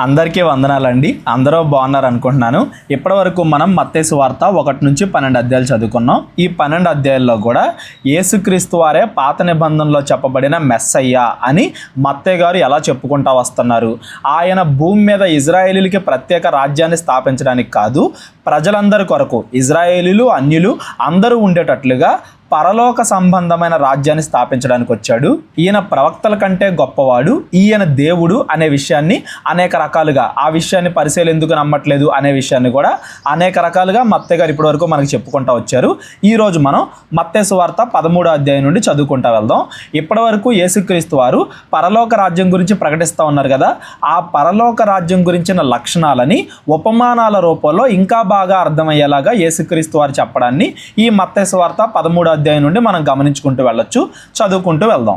అందరికీ వందనాలండి. అందరూ బాగున్నారు అనుకుంటున్నాను. ఇప్పటివరకు మనం మత్తయి సువార్త 1 నుంచి 12 అధ్యాయాలు చదువుకున్నాం. ఈ 12 అధ్యాయాల్లో కూడా యేసుక్రీస్తు వారే పాత నిబంధనలో చెప్పబడిన మెస్సయ్య అని మత్తయి గారు ఎలా చెప్పుకుంటా వస్తున్నారు. ఆయన భూమి మీద ఇజ్రాయేలీలకి ప్రత్యేక రాజ్యాన్ని స్థాపించడానికి కాదు, ప్రజలందరి కొరకు ఇజ్రాయేలీలు అన్యులు అందరూ ఉండేటట్లుగా పరలోక సంబంధమైన రాజ్యాన్ని స్థాపించడానికి వచ్చాడు. ఈయన ప్రవక్తల కంటే గొప్పవాడు, ఈయన దేవుడు అనే విషయాన్ని అనేక రకాలుగా, ఆ విషయాన్ని పరిశీలి ఎందుకు నమ్మట్లేదు అనే విషయాన్ని కూడా అనేక రకాలుగా మత్తయి గారు ఇప్పటివరకు మనకు చెప్పుకుంటూ వచ్చారు. ఈరోజు మనం మత్తయి సువార్త 13వ అధ్యాయం నుండి చదువుకుంటూ వెళ్దాం. ఇప్పటివరకు యేసుక్రీస్తు వారు పరలోక రాజ్యం గురించి ప్రకటిస్తూ ఉన్నారు కదా, ఆ పరలోక రాజ్యం గురించిన లక్షణాలని ఉపమానాల రూపంలో ఇంకా బాగా అర్థమయ్యేలాగా యేసుక్రీస్తు వారు చెప్పడాన్ని ఈ మత్తయి సువార్త 13వ అధ్యాయం నుండి మనం గమనించుకుంటూ వెళ్ళొచ్చు, చదువుకుంటూ వెళ్దాం.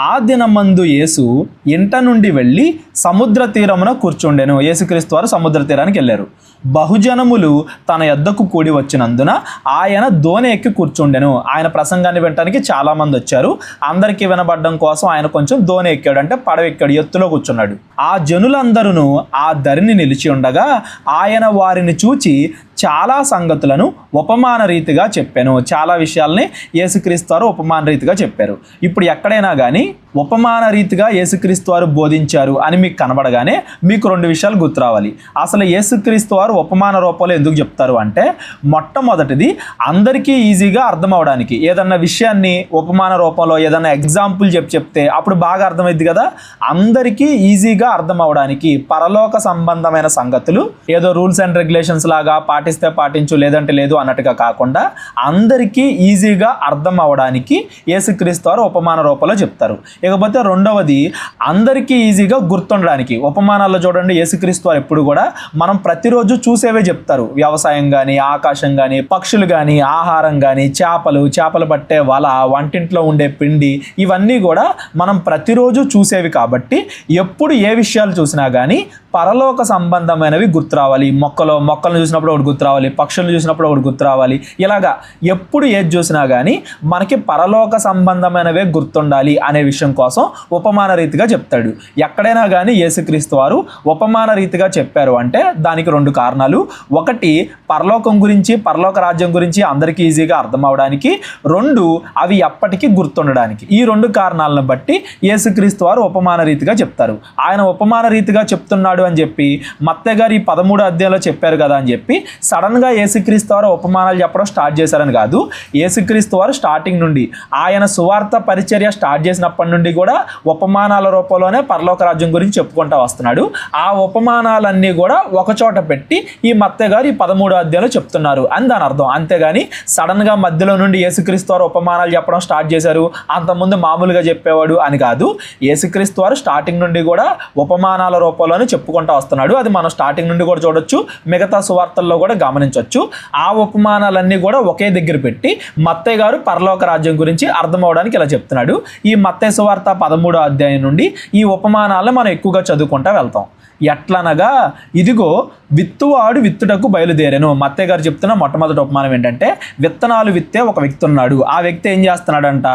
ఆ దినమందు యేసు ఇంట నుండి వెళ్ళి సముద్ర తీరమున కూర్చుండెను. యేసుక్రీస్తు వారు సముద్ర తీరానికి వెళ్ళారు. బహుజనములు తన యొద్దకు కూడి వచ్చినందున ఆయన దోణి ఎక్కి కూర్చుండెను. ఆయన ప్రసంగాన్ని వినడానికి చాలామంది వచ్చారు. అందరికీ వినబడడం కోసం ఆయన కొంచెం దోణి ఎక్కాడు, అంటే పడవ ఎక్కాడు, ఎత్తులో కూర్చున్నాడు. ఆ జనులందరూ ఆ ధరిని నిలిచి ఉండగా ఆయన వారిని చూచి చాలా సంగతులను ఉపమాన రీతిగా చెప్పాను. చాలా విషయాల్ని యేసుక్రీస్తు వారు ఉపమాన రీతిగా చెప్పారు. ఇప్పుడు ఎక్కడైనా కానీ ఉపమాన రీతిగా యేసుక్రీస్తు వారు బోధించారు అని మీకు కనబడగానే మీకు 2 విషయాలు గుర్తు రావాలి. అసలు యేసుక్రీస్తు వారు ఉపమాన రూపంలో ఎందుకు చెప్తారు అంటే, మొట్టమొదటిది అందరికీ ఈజీగా అర్థం అవడానికి. ఏదన్నా విషయాన్ని ఉపమాన రూపంలో ఏదన్నా ఎగ్జాంపుల్ చెప్తే అప్పుడు బాగా అర్థమైంది కదా. అందరికీ ఈజీగా అర్థం అవడానికి పరలోక సంబంధమైన సంగతులు ఏదో రూల్స్ అండ్ రెగ్యులేషన్స్ లాగా పాటిస్తే పాటించు లేదంటే లేదు అన్నట్టుగా కాకుండా అందరికీ ఈజీగా అర్థం అవడానికి యేసుక్రీస్తు వారు ఉపమాన రూపంలో చెప్తారు. ఇకపోతే రెండవది, అందరికీ ఈజీగా గుర్తుండడానికి. ఉపమానాల్లో చూడండి, యేసుక్రీస్తు వారు ఎప్పుడు కూడా మనం ప్రతిరోజు చూసేవే చెప్తారు. వ్యవసాయం కానీ, ఆకాశం కానీ, పక్షులు కానీ, ఆహారం కానీ, చేపలు పట్టే వల, వంటింట్లో ఉండే పిండి, ఇవన్నీ కూడా మనం ప్రతిరోజు చూసేవి కాబట్టి ఎప్పుడు ఏ విషయాలు చూసినా కానీ పరలోక సంబంధమైనవి గుర్తు రావాలి. మొక్కలను చూసినప్పుడు ఒకటి గుర్తు రావాలి, పక్షులను చూసినప్పుడు ఒకటి గుర్తు రావాలి. ఇలాగా ఎప్పుడు ఏది చూసినా కానీ మనకి పరలోక సంబంధమైనవే గుర్తుండాలి అనే విషయం కోసం ఉపమాన రీతిగా చెప్తాడు. ఎక్కడైనా కానీ యేసుక్రీస్తు వారు ఉపమాన రీతిగా చెప్పారు అంటే దానికి 2 కారణాలు. ఒకటి, పరలోకం గురించి, పరలోక రాజ్యం గురించి అందరికీ ఈజీగా అర్థం అవడానికి. 2, అవి ఎప్పటికీ గుర్తుండడానికి. ఈ 2 కారణాలను బట్టి యేసుక్రీస్తు వారు ఉపమాన రీతిగా చెప్తారు. ఆయన ఉపమాన రీతిగా చెప్తున్నాడు అని చెప్పి మత్తయి గారు ఈ 13వ అధ్యాయంలో చెప్పారు కదా అని చెప్పి సడన్గా యేసుక్రీస్తు వారు ఉపమానాలు చెప్పడం స్టార్ట్ చేశారని కాదు. యేసుక్రీస్తు వారు స్టార్టింగ్ నుండి, ఆయన సువార్త పరిచర్య స్టార్ట్ చేసినప్పటి నుండి కూడా ఉపమానాల రూపంలోనే పరలోక రాజ్యం గురించి చెప్పుకుంటూ వస్తున్నాడు. ఆ ఉపమానాలన్నీ కూడా ఒకచోట పెట్టి ఈ మత్తయి గారు ఈ 13వ అధ్యాయంలో చెప్తున్నారు అని దాని అర్థం. అంతేగాని సడన్గా మధ్యలో నుండి యేసుక్రీస్తు వారు ఉపమానాలు చెప్పడం స్టార్ట్ చేశారు, అంతకుముందు మామూలుగా చెప్పేవాడు అని కాదు. యేసుక్రీస్తు వారు స్టార్టింగ్ నుండి కూడా ఉపమానాల రూపంలోనే చెప్పుకుంటూ వస్తున్నాడు. అది మనం స్టార్టింగ్ నుండి కూడా చూడొచ్చు, మిగతా సువార్తల్లో కూడా గమనించవచ్చు. ఆ ఉపమానాలన్నీ కూడా ఒకే దగ్గర పెట్టి మత్తయి గారు పరలోక రాజ్యం గురించి అర్థం అవడానికి ఇలా చెప్తున్నాడు. ఈ మత్తయి సువార్త 13వ అధ్యాయం నుండి ఈ ఉపమానాలను మనం ఎక్కువగా చదువుకుంటూ వెళ్తాం. ఎట్లనగా, ఇదిగో విత్తువాడు విత్తుటకు బయలుదేరాను. మత్తయి గారు చెప్తున్న మొట్టమొదటి ఉపమానం ఏంటంటే, విత్తనాలు విత్తే ఒక వ్యక్తి ఉన్నాడు. ఆ వ్యక్తి ఏం చేస్తున్నాడంట,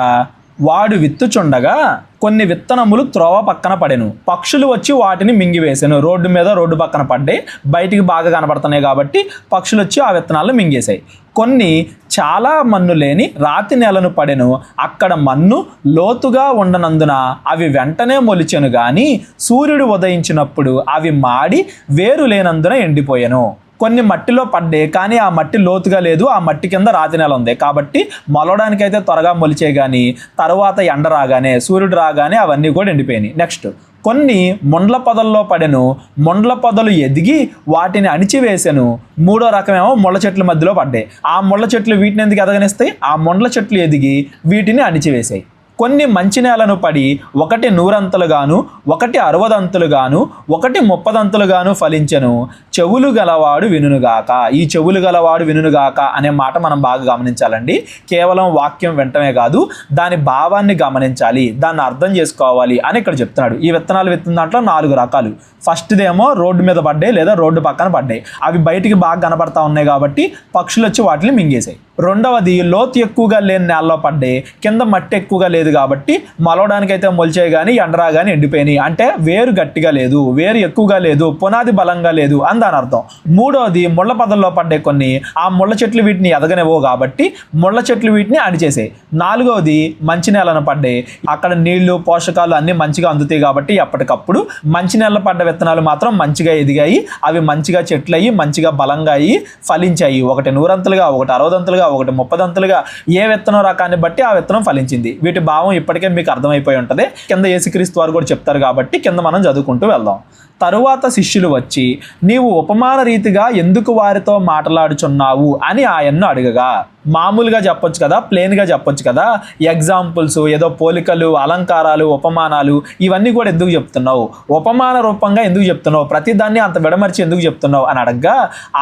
వాడు విత్తుచుండగా కొన్ని విత్తనములు త్రోవ పక్కన పడెను, పక్షులు వచ్చి వాటిని మింగివేసాను. రోడ్డు పక్కన పడ్డాయి, బయటికి బాగా కనపడుతున్నాయి కాబట్టి పక్షులు వచ్చి ఆ విత్తనాలను మింగేశాయి. కొన్ని చాలా మన్ను లేని రాతి నేలను పడెను, అక్కడ మన్ను లోతుగా ఉండనందున అవి వెంటనే మొలిచెను, కానీ సూర్యుడు ఉదయించినప్పుడు అవి మాడి వేరు లేనందున ఎండిపోయాను. కొన్ని మట్టిలో పడ్డాయి, కానీ ఆ మట్టి లోతుగా లేదు, ఆ మట్టి కింద రాతి నేల ఉంది కాబట్టి మొలవడానికైతే త్వరగా మొలిచే, కానీ తర్వాత ఎండ రాగానే, సూర్యుడు రాగానే అవన్నీ కూడా ఎండిపోయినాయి. నెక్స్ట్, కొన్ని ముండ్ల పొదల్లో పడెను, ముండ్ల పొదలు ఎదిగి వాటిని అణిచివేసాను. 3వ రకమేమో ముళ్ళ చెట్ల మధ్యలో పడ్డాయి. ఆ ముళ్ళ చెట్లు వీటిని ఎందుకు ఎదగనిస్తాయి, ఆ ముండ్ల చెట్లు ఎదిగి వీటిని అణిచివేసాయి. కొన్ని మంచి నేలను పడి ఒకటి 100 అంతలుగాను, ఒకటి 60 అంతలుగాను, ఒకటి 30 అంతలుగాను ఫలించెను. చెవులు గలవాడు వినుగాక. ఈ చెవులు గలవాడు వినుగాక అనే మాట మనం బాగా గమనించాలండి. కేవలం వాక్యం వినటమే కాదు, దాని భావాన్ని గమనించాలి, దాన్ని అర్థం చేసుకోవాలి అని ఇక్కడ చెప్తున్నాడు. ఈ విత్తనాలు విత్తిన దాంట్లో 4 రకాలు. ఫస్ట్దేమో రోడ్డు మీద పడ్డాయి లేదా రోడ్డు పక్కన పడ్డాయి, అవి బయటికి బాగా కనపడతా ఉన్నాయి కాబట్టి పక్షులు వచ్చి వాటిని మింగేశాయి. రెండవది లోతు ఎక్కువగా లేని నేలలో పడ్డాయి, కింద మట్టి ఎక్కువగా లేదు కాబట్టి మొలవడానికైతే మొలిచాయి కానీ ఎండరా కానీ ఎండిపోయినాయి. అంటే వేరు గట్టిగా లేదు, వేరు ఎక్కువగా లేదు, పునాది బలంగా లేదు అని దాని అర్థం. మూడవది ముళ్ళ పదల్లో పడ్డాయి కొన్ని, ఆ ముళ్ళ చెట్లు వీటిని ఎదగనివ్వవు కాబట్టి ముళ్ళ చెట్లు వీటిని అణిచేసాయి. నాలుగవది మంచి నేలను పడ్డాయి, అక్కడ నీళ్లు పోషకాలు అన్ని మంచిగా అందుతాయి కాబట్టి ఎప్పటికప్పుడు మంచి నేలలో పడ్డ విత్తనాలు మాత్రం మంచిగా ఎదిగాయి, అవి మంచిగా చెట్లు అయ్యి మంచిగా బలంగా అయ్యి ఫలించాయి. ఒకటి 100 ఒకటి 60 ఒకటి 30 ఏ విత్తనం రకాన్ని బట్టి ఆ విత్తనం ఫలించింది. వీటి భావం ఇప్పటికే మీకు అర్థమైపోయి ఉంటుంది. కింద యేసుక్రీస్తు వారు కూడా చెప్తారు కాబట్టి కింద మనం చదువుకుంటూ వెళ్దాం. తరువాత శిష్యులు వచ్చి, నీవు ఉపమాన రీతిగా ఎందుకు వారితో మాట్లాడుచున్నావు అని ఆయన్ను అడగగా, మామూలుగా చెప్పొచ్చు కదా, ప్లెయిన్గా చెప్పొచ్చు కదా, ఎగ్జాంపుల్స్ ఏదో పోలికలు, అలంకారాలు, ఉపమానాలు ఇవన్నీ కూడా ఎందుకు చెప్తున్నావు, ఉపమాన రూపంగా ఎందుకు చెప్తున్నావు, ప్రతిదాన్ని అంత విడమర్చి ఎందుకు చెప్తున్నావు అని అడగగా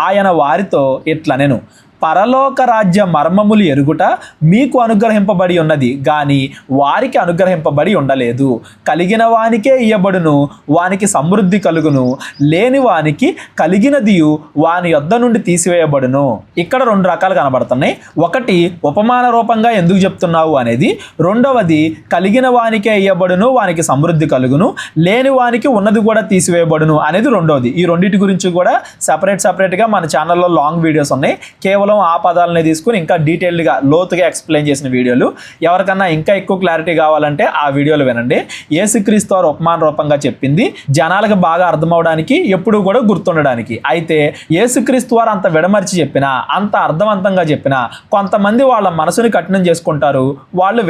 ఆయన వారితో ఇట్లా, నేను పరలోక రాజ్య మర్మములు ఎరుగుట మీకు అనుగ్రహింపబడి ఉన్నది గాని వారికి అనుగ్రహింపబడి ఉండలేదు. కలిగిన వానికే ఇయ్యబడును, వానికి సమృద్ధి కలుగును, లేని వానికి కలిగినదియు వాని యొద్ద నుండి తీసివేయబడును. ఇక్కడ 2 రకాలు కనబడుతున్నాయి. ఒకటి ఉపమాన రూపంగా ఎందుకు చెప్తున్నావు అనేది, రెండవది కలిగిన వానికే ఇయ్యబడును, వానికి సమృద్ధి కలుగును, లేని వానికి ఉన్నది కూడా తీసివేయబడును అనేది రెండవది. ఈ రెండింటి గురించి కూడా సపరేట్గా మన ఛానల్లో లాంగ్ వీడియోస్ ఉన్నాయి. కేవలం ఆ పదాలని తీసుకుని ఇంకా డీటెయిల్డ్గా లోతుగా ఎక్స్ప్లెయిన్ చేసిన వీడియోలు. ఎవరికన్నా ఇంకా ఎక్కువ క్లారిటీ కావాలంటే ఆ వీడియోలు వినండి. యేసుక్రీస్తు వారు ఉపమాన రూపంగా చెప్పింది జనాలకు బాగా అర్థమవడానికి, ఎప్పుడూ కూడా గుర్తుండడానికి. అయితే యేసుక్రీస్తు వారు అంత విడమర్చి చెప్పినా, అంత అర్థవంతంగా చెప్పినా కొంతమంది వాళ్ళ మనసుని కఠినం చేసుకుంటారు, వాళ్ళు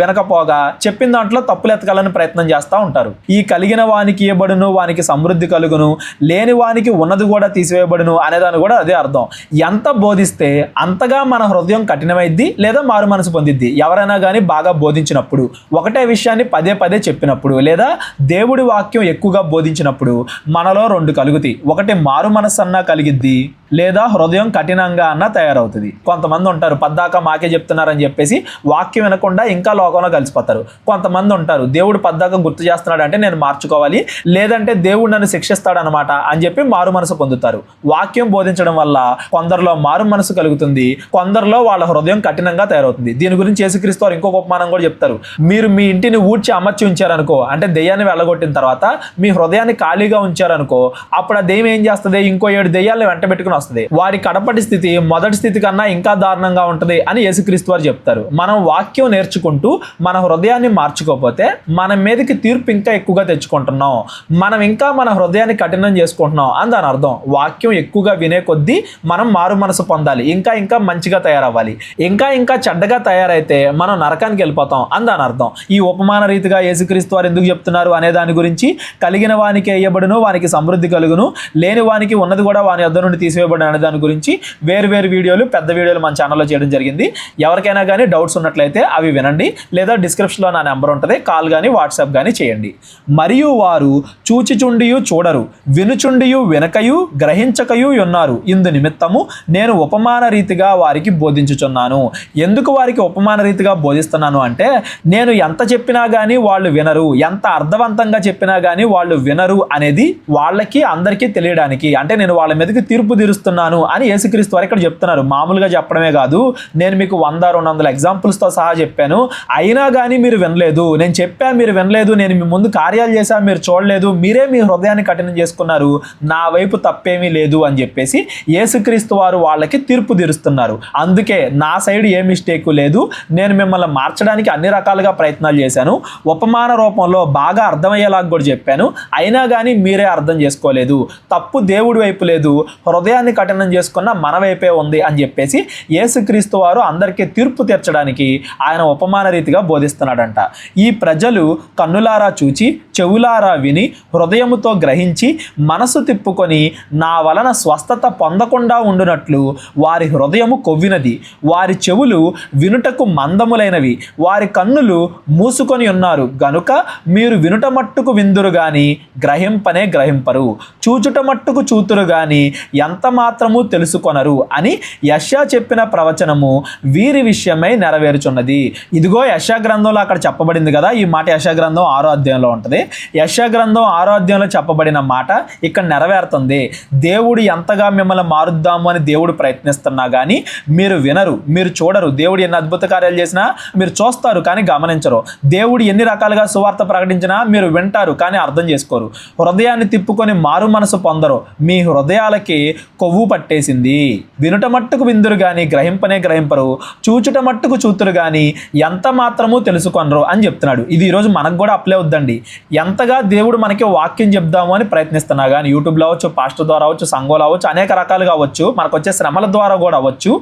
వినకపోగా చెప్పిన దాంట్లో తప్పులు ఎతకాలని ప్రయత్నం చేస్తూ ఉంటారు. ఈ కలిగిన వానికి ఇవ్వబడును, వానికి సమృద్ధి కలుగును, లేని వానికి ఉన్నది కూడా తీసివేయబడును అనేదాన్ని కూడా అదే అర్థం. ఎంత బోధిస్తే అంతగా మన హృదయం కఠినమైద్ది లేదా మారు మనసు పొందిద్ది. ఎవరైనా కానీ బాగా బోధించినప్పుడు, ఒకటే విషయాన్ని పదే చెప్పినప్పుడు, లేదా దేవుడి వాక్యం ఎక్కువగా బోధించినప్పుడు మనలో 2 కలుగుతాయి. ఒకటి మారు మనసు అన్నా కలిగిద్ది, లేదా హృదయం కఠినంగా అన్న తయారవుతుంది. కొంతమంది ఉంటారు పద్దాక మాకే చెప్తున్నారని చెప్పేసి వాక్యం వినకుండా ఇంకా లోకంలో కలిసిపోతారు. కొంతమంది ఉంటారు దేవుడు పద్దాక గుర్తు చేస్తున్నాడు అంటే నేను మార్చుకోవాలి, లేదంటే దేవుడు నన్ను శిక్షిస్తాడనమాట అని చెప్పి మారు మనసు పొందుతారు. వాక్యం బోధించడం వల్ల కొందరిలో మారు మనసు కలుగుతుంది, కొందరిలో వాళ్ళ హృదయం కఠినంగా తయారవుతుంది. దీని గురించి యేసుక్రీస్తు వారు ఇంకొక ఉపమానం కూడా చెప్తారు. మీరు మీ ఇంటిని ఊడ్చి అమర్చి ఉంచారనుకో, అంటే దెయ్యాన్ని వెళ్ళగొట్టిన తర్వాత మీ హృదయాన్ని ఖాళీగా ఉంచారనుకో, అప్పుడు ఆ దెయ్యం ఏం చేస్తుంది, ఇంకో 7 దెయ్యాలను వెంట పెట్టుకుని వస్తుంది. వాడి కడపటి స్థితి మొదటి స్థితి కన్నా ఇంకా దారుణంగా ఉంటుంది అని యేసుక్రీస్తు వారు చెప్తారు. మనం వాక్యం నేర్చుకుంటూ మన హృదయాన్ని మార్చుకోకపోతే మన మీదకి తీర్పు ఇంకా ఎక్కువగా తెచ్చుకుంటున్నాం, మనం ఇంకా మన హృదయాన్ని కఠినం చేసుకుంటున్నాం అని దాని అర్థం. వాక్యం ఎక్కువగా వినే కొద్దీ మనం మారు మనసు పొందాలి, ఇంకా మంచిగా తయారవ్వాలి. ఇంకా చెడ్డగా తయారైతే మనం నరకానికి వెళ్ళిపోతాం అని దాని అర్థం. ఈ ఉపమాన రీతిగా యేసుక్రీస్తు వారు ఎందుకు చెప్తున్నారు అనే దాని గురించి, కలిగిన వానికి ఇయ్యబడును, వానికి సమృద్ధి కలుగును, లేని వానికి ఉన్నది కూడా వాని యొద్ద నుండి తీసివేయబడును అనే దాని గురించి వేరు వీడియోలు, పెద్ద వీడియోలు మన ఛానల్లో చేయడం జరిగింది. ఎవరికైనా కానీ డౌట్స్ ఉన్నట్లయితే అవి వినండి, లేదా డిస్క్రిప్షన్లో నా నెంబర్ ఉంటుంది, కాల్ కానీ వాట్సాప్ కానీ చేయండి. మరియు వారు చూచిచుండియు చూడరు, వినుచుండియు వినకయు గ్రహించకయు ఉన్నారు. ఇందు నిమిత్తము నేను ఉపమాన రీతిగా వారికి బోధించుచున్నాను. ఎందుకు వారికి ఉపమాన రీతిగా బోధిస్తున్నాను అంటే, నేను ఎంత చెప్పినా కానీ వాళ్ళు వినరు, ఎంత అర్థవంతంగా చెప్పినా కానీ వాళ్ళు వినరు అనేది వాళ్ళకి అందరికీ తెలియడానికి. అంటే నేను వాళ్ళ మీదకి తీర్పు తీరుస్తున్నాను అని యేసుక్రీస్తు వారు ఇక్కడ చెప్తున్నారు. మామూలుగా చెప్పడమే కాదు, నేను మీకు 100-200 ఎగ్జాంపుల్స్తో సహా చెప్పాను, అయినా కానీ మీరు వినలేదు. నేను చెప్పా, మీరు వినలేదు. నేను మీ ముందు కార్యాలు చేశా, మీరు చూడలేదు. మీరే మీ హృదయాన్ని కఠినం చేసుకున్నారు, నా వైపు తప్పేమీ లేదు అని చెప్పేసి యేసుక్రీస్తు వారు వాళ్ళకి తీర్పు తీరుస్తున్నారు. అందుకే నా సైడ్ ఏ మిస్టేక్ లేదు, నేను మిమ్మల్ని మార్చడానికి అన్ని రకాలుగా ప్రయత్నాలు చేశాను, ఉపమాన రూపంలో బాగా అర్థమయ్యేలాగా కూడా చెప్పాను, అయినా కానీ మీరే అర్థం చేసుకోలేదు. తప్పు దేవుడి వైపు లేదు, హృదయాన్ని కఠినం చేసుకున్న మన వైపే ఉంది అని చెప్పేసి యేసుక్రీస్తు వారు అందరికీ తీర్పు తీర్చడానికి ఆయన ఉపమాన రీతిగా బోధిస్తున్నాడంట. ఈ ప్రజలు కన్నులారా చూచి, చెవులారా విని, హృదయముతో గ్రహించి, మనసు తిప్పుకొని నా వలన స్వస్థత పొందకుండా ఉండునట్లు వారి హృదయము కొవ్వినది, వారి చెవులు వినుటకు మందములైనవి, వారి కన్నులు మూసుకొని ఉన్నారు గనుక మీరు వినుట మట్టుకు విందురు గాని గ్రహింపనే గ్రహింపరు, చూచుట మట్టుకు చూతురు గాని ఎంత మాత్రము తెలుసుకొనరు అని యెషయా చెప్పిన ప్రవచనము వీరి విషయమై నెరవేరుచున్నది. ఇదిగో యెషయా గ్రంథంలో అక్కడ చెప్పబడింది కదా, ఈ మాట యెషయా గ్రంథం 6వ అధ్యాయంలో ఉంటుంది. యెషయా గ్రంథం 6వ అధ్యాయంలో చెప్పబడిన మాట ఇక్కడ నెరవేరుతుంది. దేవుడు ఎంతగా మిమ్మల్ని మారుద్దాము అని దేవుడు ప్రయత్నిస్తున్నా కానీ మీరు వినరు, మీరు చూడరు. దేవుడు ఎన్ని అద్భుత కార్యాలు చేసినా మీరు చూస్తారు కానీ గమనించరు. దేవుడు ఎన్ని రకాలుగా సువార్త ప్రకటించినా మీరు వింటారు కానీ అర్థం చేసుకోరు. హృదయాన్ని తిప్పుకొని మారు మనసు పొందరు. మీ హృదయాలకి కొవ్వు పట్టేసింది. వినుట మట్టుకు విందురు కానీ గ్రహింపనే గ్రహింపరు, చూచుట మట్టుకు చూతురు కానీ ఎంత మాత్రము తెలుసుకొనరు అని చెప్తున్నాడు. ఇది ఈరోజు మనకు కూడా అప్లై అవుద్దండి. ఎంతగా దేవుడు మనకి వాక్యం చెప్దాము అని ప్రయత్నిస్తున్నా కానీ యూట్యూబ్లో అవ్వచ్చు, పాస్టర్ ద్వారా అవ్వచ్చు, సంఘంలో అవ్వచ్చు, అనేక రకాలుగా అవ్వచ్చు, మనకు వచ్చే శ్రమల ద్వారా కూడా అవ్వచ్చు,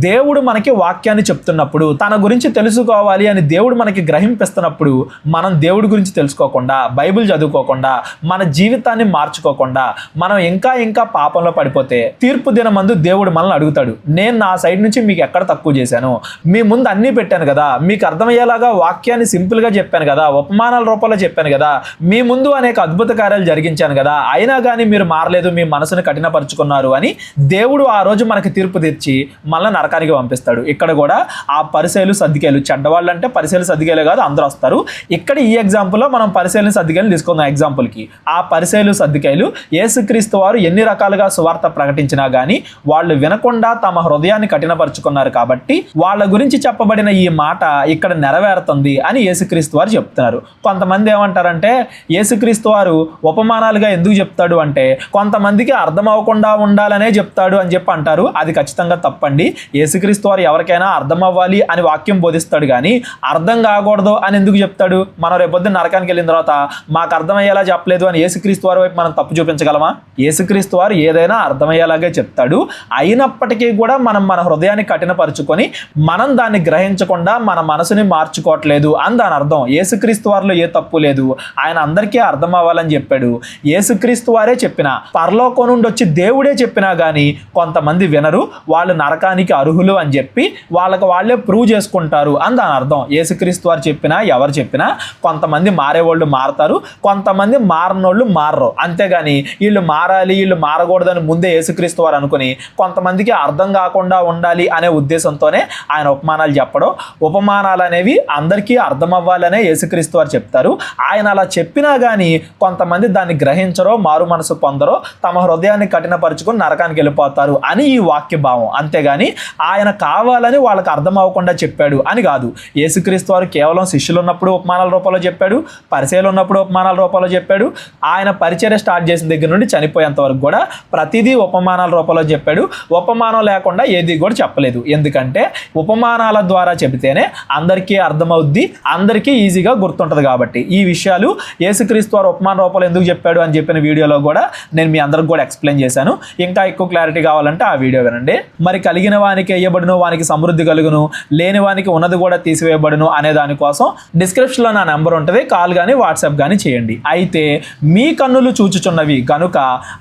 దేవుడు మనకి వాక్యాన్ని చెప్తున్నప్పుడు, తన గురించి తెలుసుకోవాలి అని దేవుడు మనకి గ్రహింపిస్తున్నప్పుడు మనం దేవుడి గురించి తెలుసుకోకుండా, బైబిల్ చదువుకోకుండా, మన జీవితాన్ని మార్చుకోకుండా మనం ఇంకా ఇంకా పాపంలో పడిపోతే తీర్పు దినమందు దేవుడు మనల్ని అడుగుతాడు, నేను నా సైడ్ నుంచి మీకు ఎక్కడ తక్కువ చేశాను? మీ ముందు అన్నీ పెట్టాను కదా, మీకు అర్థమయ్యేలాగా వాక్యాన్ని సింపుల్గా చెప్పాను కదా, ఉపమానాల రూపంలో చెప్పాను కదా, మీ ముందు అనేక అద్భుత కార్యాలు జరిగించాను కదా, అయినా కానీ మీరు మారలేదు, మీ మనసును కఠినపరుచుకున్నారు అని దేవుడు ఆ రోజు మనకి తీర్పు తెచ్చి మళ్ళీ నరకానికి పంపిస్తాడు. ఇక్కడ కూడా ఆ పరిసయ్యులు సద్దుకాయలు, చెడ్డవాళ్ళు అంటే పరిసయ్యులు సద్దుకాయలు కాదు, అందరూ వస్తారు. ఇక్కడ ఈ ఎగ్జాంపుల్లో మనం పరిసయ్యులు సద్దుకాయలు తీసుకుందాం ఎగ్జాంపుల్కి. ఆ పరిసయ్యులు సద్దుకాయలు యేసుక్రీస్తు వారు ఎన్ని రకాలుగా సువార్త ప్రకటించినా కానీ వాళ్ళు వినకుండా తమ హృదయాన్ని కఠినపరుచుకున్నారు కాబట్టి వాళ్ళ గురించి చెప్పబడిన ఈ మాట ఇక్కడ నెరవేరుతుంది అని యేసుక్రీస్తు వారు చెప్తున్నారు. కొంతమంది ఏమంటారంటే యేసుక్రీస్తు వారు ఉపమానాలుగా ఎందుకు చెప్తాడు అంటే కొంతమందికి అర్థం అవ్వకుండా ఉండాలనే చెప్తాడు అని చెప్పి అంటారు. అది ఖచ్చితంగా తప్పండి. యేసుక్రీస్తు వారు ఎవరికైనా అర్థం అవ్వాలి అని వాక్యం బోధిస్తాడు కానీ అర్థం కాకూడదు అని ఎందుకు చెప్తాడు? మనం రేపొద్దున నరకానికి వెళ్ళిన తర్వాత మాకు అర్థమయ్యేలా చెప్పలేదు అని యేసుక్రీస్తు వారి వైపు మనం తప్పు చూపించగలమా? యేసుక్రీస్తు వారు ఏదైనా అర్థమయ్యేలాగే చెప్తాడు. అయినప్పటికీ కూడా మనం మన హృదయాన్ని కఠినపరుచుకొని మనం దాన్ని గ్రహించకుండా మన మనసుని మార్చుకోవట్లేదు అని దాని అర్థం. యేసుక్రీస్తు వారిలో ఏ తప్పు లేదు, ఆయన అందరికీ అర్థం అవ్వాలని చెప్పాడు. యేసుక్రీస్తు వారే చెప్పినా, పరలోకం నుండి వచ్చి దేవుడే చెప్పినా కానీ కొంతమంది వినరు, వాళ్ళు నరకానికి అర్హులు అని చెప్పి వాళ్ళకి వాళ్ళే ప్రూవ్ చేసుకుంటారు అని దాని అర్థం. యేసుక్రీస్తు వారు చెప్పినా ఎవరు చెప్పినా కొంతమంది మారేవాళ్ళు మారతారు, కొంతమంది మారనోళ్ళు మారరు. అంతేగాని వీళ్ళు మారాలి వీళ్ళు మారకూడదని ముందే యేసుక్రీస్తు వారు అనుకుని కొంతమందికి అర్థం కాకుండా ఉండాలి అనే ఉద్దేశంతోనే ఆయన ఉపమానాలు చెప్పడం. ఉపమానాలు అనేవి అందరికీ అర్థం అవ్వాలనే యేసుక్రీస్తు వారు చెప్తారు. ఆయన అలా చెప్పినా కానీ కొంతమంది దాన్ని గ్రహించరో, మారు మనసు పొందరో, తమ హృదయాన్ని కఠినపరుచుకొని నరకానికి వెళ్ళిపోతారు అని ఈ వాక్య భావం. అంతేగాని ఆయన కావాలని వాళ్ళకి అర్థం అవ్వకుండా చెప్పాడు అని కాదు. యేసుక్రీస్తు వారు కేవలం శిష్యులు ఉన్నప్పుడు ఉపమానాల రూపంలో చెప్పాడు, పరిచర్యలు ఉన్నప్పుడు ఉపమానాల రూపంలో చెప్పాడు, ఆయన పరిచర్య స్టార్ట్ చేసిన దగ్గర నుండి చనిపోయేంత వరకు కూడా ప్రతిదీ ఉపమానాల రూపంలో చెప్పాడు. ఉపమానం లేకుండా ఏది కూడా చెప్పలేదు. ఎందుకంటే ఉపమానాల ద్వారా చెబితేనే అందరికీ అర్థమవుద్ది, అందరికీ ఈజీగా గుర్తుంటుంది. కాబట్టి ఈ విషయాలు యేసుక్రీస్తు వారు ఉపమాన రూపంలో ఎందుకు చెప్పాడు అని చెప్పిన వీడియోలో కూడా నేను మీ అందరికి కూడా ఎక్స్ప్లెయిన్ చేశాను. ఇంకా ఎక్కువ క్లారిటీ కావాలంటే ఆ వీడియో వినండి. మరి కలిగిన వానికి ఇయ్యబడును, వానికి సమృద్ధి కలుగును, లేని వానికి ఉన్నది కూడా తీసివేయబడును అనే దానికోసం డిస్క్రిప్షన్లో నా నెంబర్ ఉంటుంది, కాల్ కానీ వాట్సాప్ కానీ చేయండి. అయితే మీ కన్నులు చూచుచున్నవి గనుక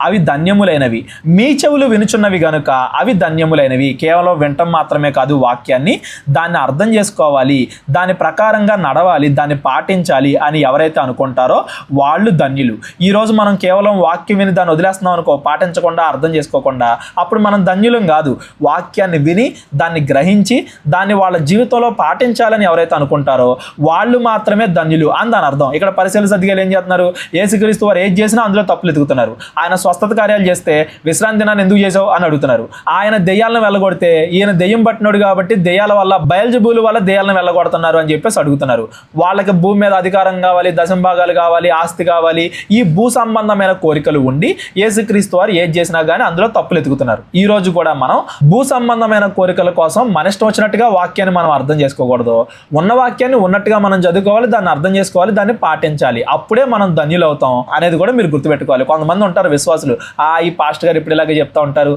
అవి ధన్యములైనవి, మీ చెవులు వినుచున్నవి గనుక అవి ధన్యములైనవి. కేవలం వినటం మాత్రమే కాదు, వాక్యాన్ని దాన్ని అర్థం చేసుకోవాలి, దాని ప్రకారంగా నడవాలి, దాన్ని పాటించాలి అని ఎవరైతే అనుకుంటారో వాళ్ళు ధన్యులు. ఈరోజు మనం కేవలం వాక్యం విని దాన్ని వదిలేస్తున్నాం అనుకో, పాటించకుండా అర్థం చేసుకోకుండా, అప్పుడు మనం ధన్యులం కాదు. వాక్యాన్ని విని దాన్ని గ్రహించి దాన్ని వాళ్ళ జీవితంలో పాటించాలని ఎవరైతే అనుకుంటారో వాళ్ళు మాత్రమే ధన్యులు అని దాని అర్థం. ఇక్కడ పరిశీలన సద్దిగాలు ఏం చేస్తున్నారు? యేసుక్రీస్తు వారు ఏది చేసినా అందులో తప్పులు ఎదుగుతున్నారు. ఆయన స్వస్థత కార్యాలు చేస్తే విశ్రాంతి దినాన్ని ఎందుకు చేసావు అని అడుగుతున్నారు. ఆయన దెయ్యాలను వెళ్ళగొడితే ఈయన దెయ్యం పట్టినాడు కాబట్టి దెయ్యాల వల్ల, బయల్జబూలు వల్ల దెయ్యాలను వెళ్ళగొడుతున్నారు అని చెప్పేసి అడుగుతున్నారు. వాళ్ళకి భూమి మీద అధికారం కావాలి, దశంభాగాలు కావాలి, ఆస్తి కావాలి, ఈ భూ సంబంధమైన కోరికలు ఉండి యేసుక్రీస్తు వారు ఏది చేసినా కానీ అందులో తప్పులు ఎదుగుతున్నారు. ఈ రోజు కూడా మనం భూ సంబంధమైన కోరికల కోసం మన ఇష్టం వచ్చినట్టుగా వాక్యాన్ని మనం అర్థం చేసుకోకూడదు. ఉన్న వాక్యాన్ని ఉన్నట్టుగా మనం చదువుకోవాలి, దాన్ని అర్థం చేసుకోవాలి, దాన్ని పాటించాలి. అప్పుడే మనం ధన్యులు అవుతాం అనేది కూడా మీరు గుర్తుపెట్టుకోవాలి. కొంతమంది ఉంటారు విశ్వాసులు, ఈ పాస్టర్ గారు ఇప్పుడు ఇలాగే చెప్తా ఉంటారు,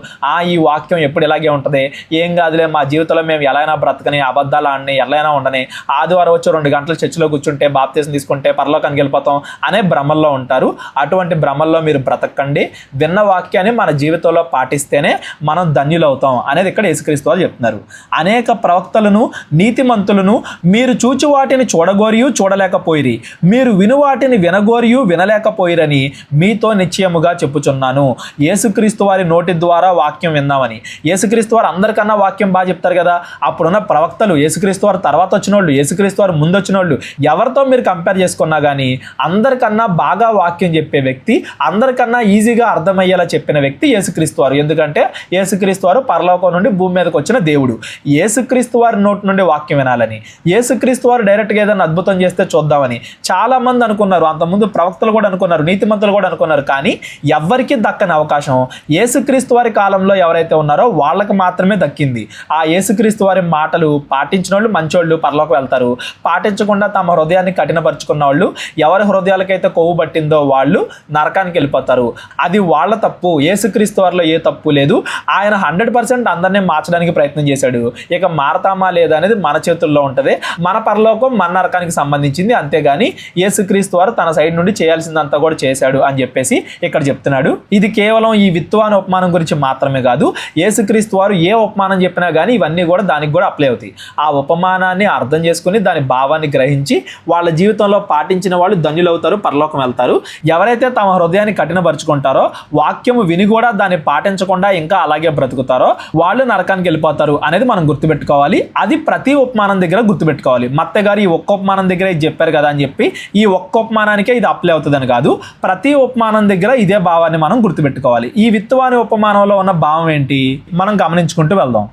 ఈ వాక్యం ఎప్పుడు ఇలాగే ఉంటుంది, ఏం కాదులే మా జీవితంలో మేము ఎలా అయినా బ్రతకని, అబద్ధాలు ఆడని, ఎలా అయినా ఉండని, ఆదివారం వచ్చి 2 గంటలు చర్చిలో కూర్చుంటే బాప్తీసం తీసుకుంటే పరలోకానికి వెళ్ళిపోతాం అనే భ్రమల్లో ఉంటారు. అటువంటి భ్రమల్లో మీరు బ్రతకండి. విన్న వాక్యాన్ని మన జీవితంలో పాటిస్తేనే మనం ధన్యులు అవుతాం అనేది ఇక్కడ యేసుక్రీస్తు వారు చెప్తున్నారు. అనేక ప్రవక్తలను, నీతిమంతులను మీరు చూచి వాటిని చూడగోరియు చూడలేకపోయిరి, మీరు విను వాటిని వినగోరియు వినలేకపోయిరని మీతో నిశ్చయముగా చెప్పుచున్నాను. యేసుక్రీస్తు వారి నోటి ద్వారా వాక్యం విందామని. యేసుక్రీస్తు వారు అందరికన్నా వాక్యం బాగా చెప్తారు కదా. అప్పుడున్న ప్రవక్తలు, యేసుక్రీస్తు వారు తర్వాత వచ్చిన వాళ్ళు, యేసుక్రీస్తు వారు ముందు వచ్చిన వాళ్ళు, ఎవరితో మీరు కంపేర్ చేసుకున్నా కానీ అందరికన్నా బాగా వాక్యం చెప్పే వ్యక్తి, అందరికన్నా ఈజీగా అర్థమయ్యేలా చెప్పిన వ్యక్తి యేసుక్రీస్తు వారు. ఎందుకంటే యేసుక్రీస్తు వారు పరలోకం నుండి భూమి మీదకి వచ్చిన దేవుడు. యేసుక్రీస్తు వారి నోటి నుండి వాక్యం వినాలని, యేసుక్రీస్తు వారు డైరెక్ట్గా ఏదైనా అద్భుతం చేస్తే చూద్దామని చాలా మంది అనుకున్నారు. అంతకుముందు ప్రవక్తలు కూడా అనుకున్నారు, నీతిమంతులు కూడా అనుకున్నారు. కానీ ఎవరికి దక్కని అవకాశం యేసుక్రీస్తు వారి కాలంలో ఎవరైతే ఉన్నారో వాళ్ళకి మాత్రమే దక్కింది. ఆ యేసుక్రీస్తు వారి మాటలు పాటించిన వాళ్ళు మంచోళ్ళు పరలోకి వెళ్తారు. పాటించకుండా తమ హృదయాన్ని కఠినపరుచుకున్న వాళ్ళు, ఎవరి హృదయాలకైతే కొవ్వు పట్టిందో వాళ్ళు నరకానికి వెళ్ళిపోతారు. అది వాళ్ళ తప్పు. యేసుక్రీస్తు వారిలో ఏ తప్పు లేదు. ఆయన 100% అందరినీ మార్చడానికి ప్రయత్నం చేశాడు. ఇక మారతామా లేదా అనేది మన చేతుల్లో ఉంటుంది. మన పరలోకం మన నరకానికి సంబంధించింది. అంతేగాని యేసుక్రీస్తు వారు తన సైడ్ నుండి చేయాల్సిందంతా కూడా చేశాడు అని చెప్పేసి ఇక్కడ చెప్తున్నాడు. ఇది కేవలం ఈ విత్తువాని ఉపమానం గురించి మాత్రమే కాదు. యేసుక్రీస్తు వారు ఏ ఉపమానం చెప్పినా కానీ ఇవన్నీ కూడా దానికి కూడా అప్లై అవుతాయి. ఆ ఉపమానాన్ని అర్థం చేసుకుని దాని భావాన్ని గ్రహించి వాళ్ళ జీవితంలో పాటించిన వాళ్ళు ధన్యులవుతారు, పరలోకం వెళ్తారు. ఎవరైతే తమ హృదయాన్ని కఠినపరుచుకుంటారో, వాక్యము విని కూడా దాన్ని పాటించకుండా ఇంకా అలాగే బ్రతుకుతారో వాళ్ళు నరకానికి వెళ్ళిపోతారు అనేది మనం గుర్తుపెట్టుకోవాలి. అది ప్రతి ఉపమానం దగ్గర గుర్తుపెట్టుకోవాలి. మత్తయ్య గారు ఈ ఒక్క ఉపమానం దగ్గర ఇది చెప్పారు కదా అని చెప్పి ఈ ఒక్క ఉపమానానికే ఇది అప్లై అవుతుందని కాదు. ప్రతి ఉపమానం దగ్గర ఇదే భావాన్ని మనం గుర్తుపెట్టుకోవాలి. ఈ విత్తువాని ఉపమానంలో ఉన్న భావం ఏంటి మనం గమనించుకుంటూ వెళ్దాం.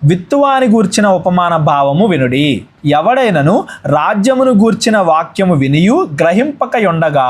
విత్తువాని గూర్చిన ఉపమాన భావము వినుడి. ఎవడైనను రాజ్యమును గూర్చిన వాక్యము వినియు గ్రహింపకయుండగా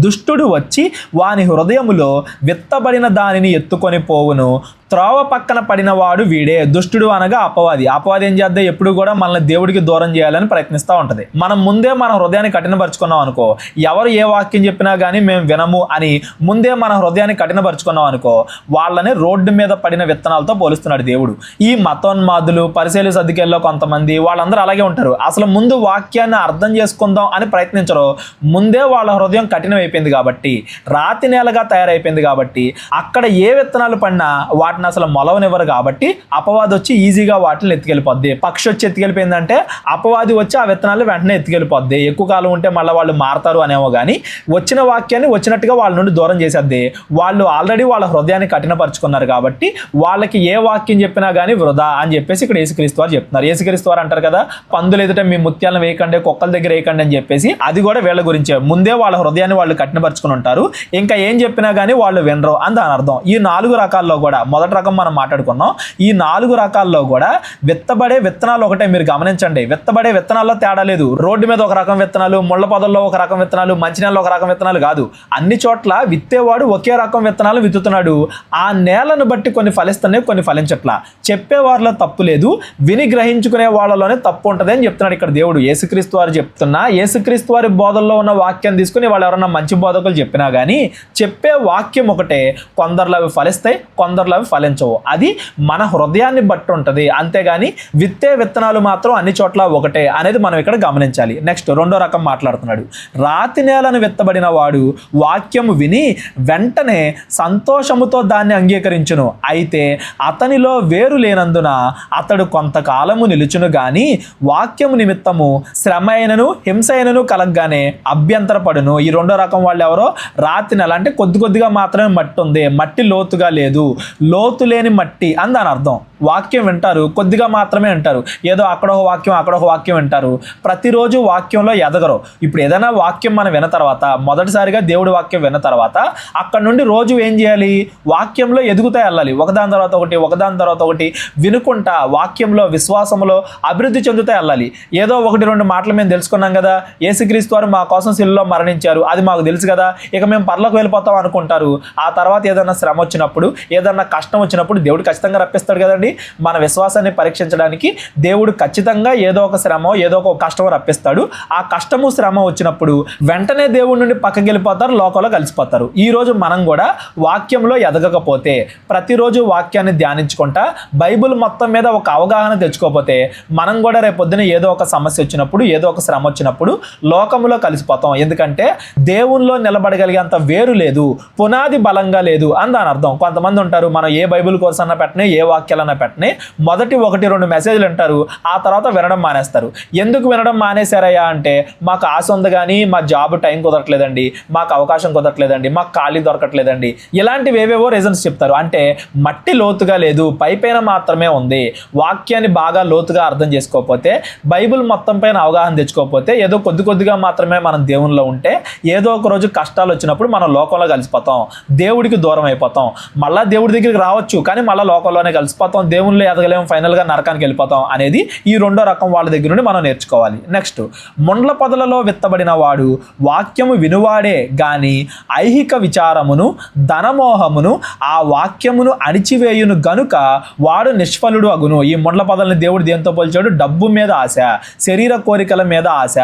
దుష్టుడు వచ్చి వాని హృదయములో విత్తబడిన దానిని ఎత్తుకొని పోవును. త్రోవ పక్కన పడిన వాడు వీడే. దుష్టుడు అనగా అపవాది. అపవాది ఏం చేద్దా, ఎప్పుడు కూడా మనల్ని దేవుడికి దూరం చేయాలని ప్రయత్నిస్తూ ఉంటుంది. మనం ముందే మన హృదయాన్ని కఠినపరుచుకున్నాం అనుకో, ఎవరు ఏ వాక్యం చెప్పినా కానీ మేము వినము అని ముందే మన హృదయాన్ని కఠినపరుచుకున్నాం అనుకో, వాళ్ళని రోడ్డు మీద పడిన విత్తనాలతో పోలుస్తున్నాడు దేవుడు. ఈ మతోన్మాదులు, పరిశీలి సర్దికేల్లో కొంతమంది వాళ్ళందరూ అలాగే ఉంటారు. అసలు ముందు వాక్యాన్ని అర్థం చేసుకుందాం అని ప్రయత్నించరు. ముందే వాళ్ళ హృదయం కఠినం అయిపోయింది కాబట్టి, రాతి నేలగా తయారైపోయింది కాబట్టి, అక్కడ ఏ విత్తనాలు పడినా వాటిని అసలు మొలవనివ్వరు కాబట్టి అపవాది వచ్చి ఈజీగా వాటిని ఎత్తుకెళ్ళిపోద్ది. పక్షి వచ్చి ఎత్తుకెళ్ళిపోయిందంటే అపవాది వచ్చి ఆ విత్తనాలు వెంటనే ఎత్తుకెళ్ళిపోద్ది. ఎక్కువ కాలం ఉంటే మళ్ళీ వాళ్ళు మారతారు అనేమో కానీ వచ్చిన వాక్యాన్ని వచ్చినట్టుగా వాళ్ళ నుండి దూరం చేసేద్ది. వాళ్ళు ఆల్రెడీ వాళ్ళ హృదయాన్ని కఠినపరుచుకున్నారు కాబట్టి వాళ్ళకి ఏ వాక్యం చెప్పినా కానీ వృధా అని చెప్పేసి ఇక్కడ యేసుక్రీస్తు వారు చెప్తున్నారు. యేసుక్రీస్తు వారు అంటారు కదా, పందులు ఎదుట మీ ముత్యాలను వేయకండి, కుక్కల దగ్గర వేయకండి అని చెప్పేసి. అది కూడా వీళ్ళ గురించే. ముందే వాళ్ళ హృదయాన్ని వాళ్ళు కఠినపరుచుకుని ఉంటారు. ఇంకా ఏం చెప్పినా కానీ వాళ్ళు వినరు అని దాని అర్థం. ఈ 4 రకాల్లో కూడా మొదటి రకం మనం మాట్లాడుకున్నాం. ఈ 4 రకాల్లో కూడా విత్తబడే విత్తనాలు ఒకటే. మీరు గమనించండి, విత్తబడే విత్తనాల్లో తేడా లేదు. రోడ్డు మీద ఒక రకం విత్తనాలు, ముళ్ళ పొదల్లో ఒక రకం విత్తనాలు, మంచినీళ్ళలో ఒక రకం విత్తనాలు కాదు. అన్ని చోట్ల విత్తేవాడు ఒకే రకం విత్తనాలు విత్తుతున్నాడు. ఆ నేలను బట్టి కొన్ని ఫలిస్తున్నాయి, కొన్ని ఫలించట్లా. చెప్పేవారిలో తప్పు లేదు, విని గ్రహించుకునే వాళ్ళలోనే తప్పు ఉంటుంది అని చెప్తున్నాడు ఇక్కడ దేవుడు. యేసుక్రీస్తు వారు చెప్తున్నా, యేసుక్రీస్తు వారి బోధల్లో ఉన్న వాక్యాన్ని తీసుకుని వాళ్ళు ఎవరన్నా మంచి బోధకులు చెప్పినా కానీ చెప్పే వాక్యం ఒకటే. కొందరిలో అవి ఫలిస్తాయి, కొందరిలో అవి ఫలించవు. అది మన హృదయాన్ని బట్టి ఉంటుంది. అంతేగాని విత్తే విత్తనాలు మాత్రం అన్ని చోట్ల ఒకటే అనేది మనం ఇక్కడ గమనించాలి. నెక్స్ట్ 2వ రకం మాట్లాడుతున్నాడు. రాతి నేలను విత్తబడిన వాడు వాక్యము విని వెంటనే సంతోషముతో దాన్ని అంగీకరించును. అయితే అతనిలో వేరు లేనందున అతడు కొంతకాలము నిలుచును గాని వాక్యము నిమిత్తము శ్రమ అయినను హింస అయినను కలగగానే అభ్యంతరపడును. ఈ 2వ రకం వాళ్ళు ఎవరో, రాతి నేల అంటే కొద్దిగా మాత్రమే మట్టి ఉంది, మట్టి లోతుగా లేదు, లోతు లేని మట్టి అని దాని అర్థం. వాక్యం వింటారు, కొద్దిగా మాత్రమే వింటారు. ఏదో అక్కడొక వాక్యం వింటారు. ప్రతిరోజు వాక్యంలో ఎదగరు. ఇప్పుడు ఏదైనా వాక్యం మనం విన్న తర్వాత, మొదటిసారిగా దేవుడి వాక్యం విన్న తర్వాత అక్కడ నుండి రోజు ఏం చేయాలి, వాక్యంలో ఎదుగుతా వెళ్ళాలి. ఒకదాని తర్వాత ఒకటి వినుకుంటా వాక్యంలో, విశ్వాసంలో అభివృద్ధి చెందుతా వెళ్ళాలి. ఏదో 1-2 మాటలు మేము తెలుసుకున్నాం కదా, యేసుక్రీస్తు వారు మా కోసం శిలువలో మరణించారు, అది మాకు తెలుసు కదా, ఇక మేము పరలోకి వెళ్ళిపోతాం అనుకుంటారు. ఆ తర్వాత ఏదైనా శ్రమ వచ్చినప్పుడు, ఏదైనా కష్టం వచ్చినప్పుడు దేవుడు ఖచ్చితంగా రప్పిస్తాడు కదండి. మన విశ్వాసాన్ని పరీక్షించడానికి దేవుడు ఖచ్చితంగా ఏదో ఒక శ్రమ, ఏదో ఒక కష్టం రప్పిస్తాడు. ఆ కష్టము, శ్రమ వచ్చినప్పుడు వెంటనే దేవుడి నుండి పక్కకి వెళ్ళిపోతారు, లోకంలో కలిసిపోతారు. ఈ రోజు మనం కూడా వాక్యంలో ఎదగకపోతే, ప్రతిరోజు వాక్యాన్ని ధ్యానించుకుంటా బైబిల్ మొత్తం మీద ఒక అవగాహన తెచ్చుకోకపోతే, మనం కూడా రేపొద్దున ఏదో ఒక సమస్య వచ్చినప్పుడు, ఏదో ఒక శ్రమ వచ్చినప్పుడు లోకంలో కలిసిపోతాం. ఎందుకంటే దేవునిలో నిలబడగలిగేంత వేరు లేదు, పునాది బలంగా లేదు అని దాని అర్థం. కొంతమంది ఉంటారు, మనం ఏ బైబిల్ కోర్స్ అన్నా పెట్టినా, ఏ వాక్యాలన్నా పెట్టని మొదటి 1-2 మెసేజ్లు వింటారు, ఆ తర్వాత వినడం మానేస్తారు. ఎందుకు వినడం మానేశారయ్యా అంటే, మాకు ఆశ ఉంది కానీ మా జాబ్ టైం కుదరట్లేదండి, మాకు అవకాశం కుదరట్లేదండి, మాకు ఖాళీ దొరకట్లేదండి, ఇలాంటివి ఏవేవో రీజన్స్ చెప్తారు. అంటే మట్టి లోతుగా లేదు, పైపైన మాత్రమే ఉంది. వాక్యాన్ని బాగా లోతుగా అర్థం చేసుకోకపోతే, బైబిల్ మొత్తం పైన అవగాహన తెచ్చుకోకపోతే, ఏదో కొద్దిగా మాత్రమే మనం దేవునిలో ఉంటే ఏదో ఒక రోజు కష్టాలు వచ్చినప్పుడు మనం లోకంలో కలిసిపోతాం, దేవుడికి దూరం అయిపోతాం. మళ్ళా దేవుడి దగ్గరికి రావచ్చు కానీ మళ్ళీ లోకంలోనే కలిసిపోతాం, దేవుళ్ళు ఎదగలేము, ఫైనల్గా నరకానికి వెళ్ళిపోతాం అనేది ఈ రెండో రకం వాళ్ళ దగ్గర నుండి మనం నేర్చుకోవాలి. నెక్స్ట్, ముండ్ల పొదలలో విత్తబడిన వాడు వాక్యము వినువాడే గాని ఐహిక విచారమును ధనమోహమును ఆ వాక్యమును అణిచివేయును గనుక వాడు నిష్ఫలుడు అగును. ఈ ముండ్ల పొదలని దేవుడు దేంతో పోల్చాడు? డబ్బు మీద ఆశ, శరీర కోరికల మీద ఆశ.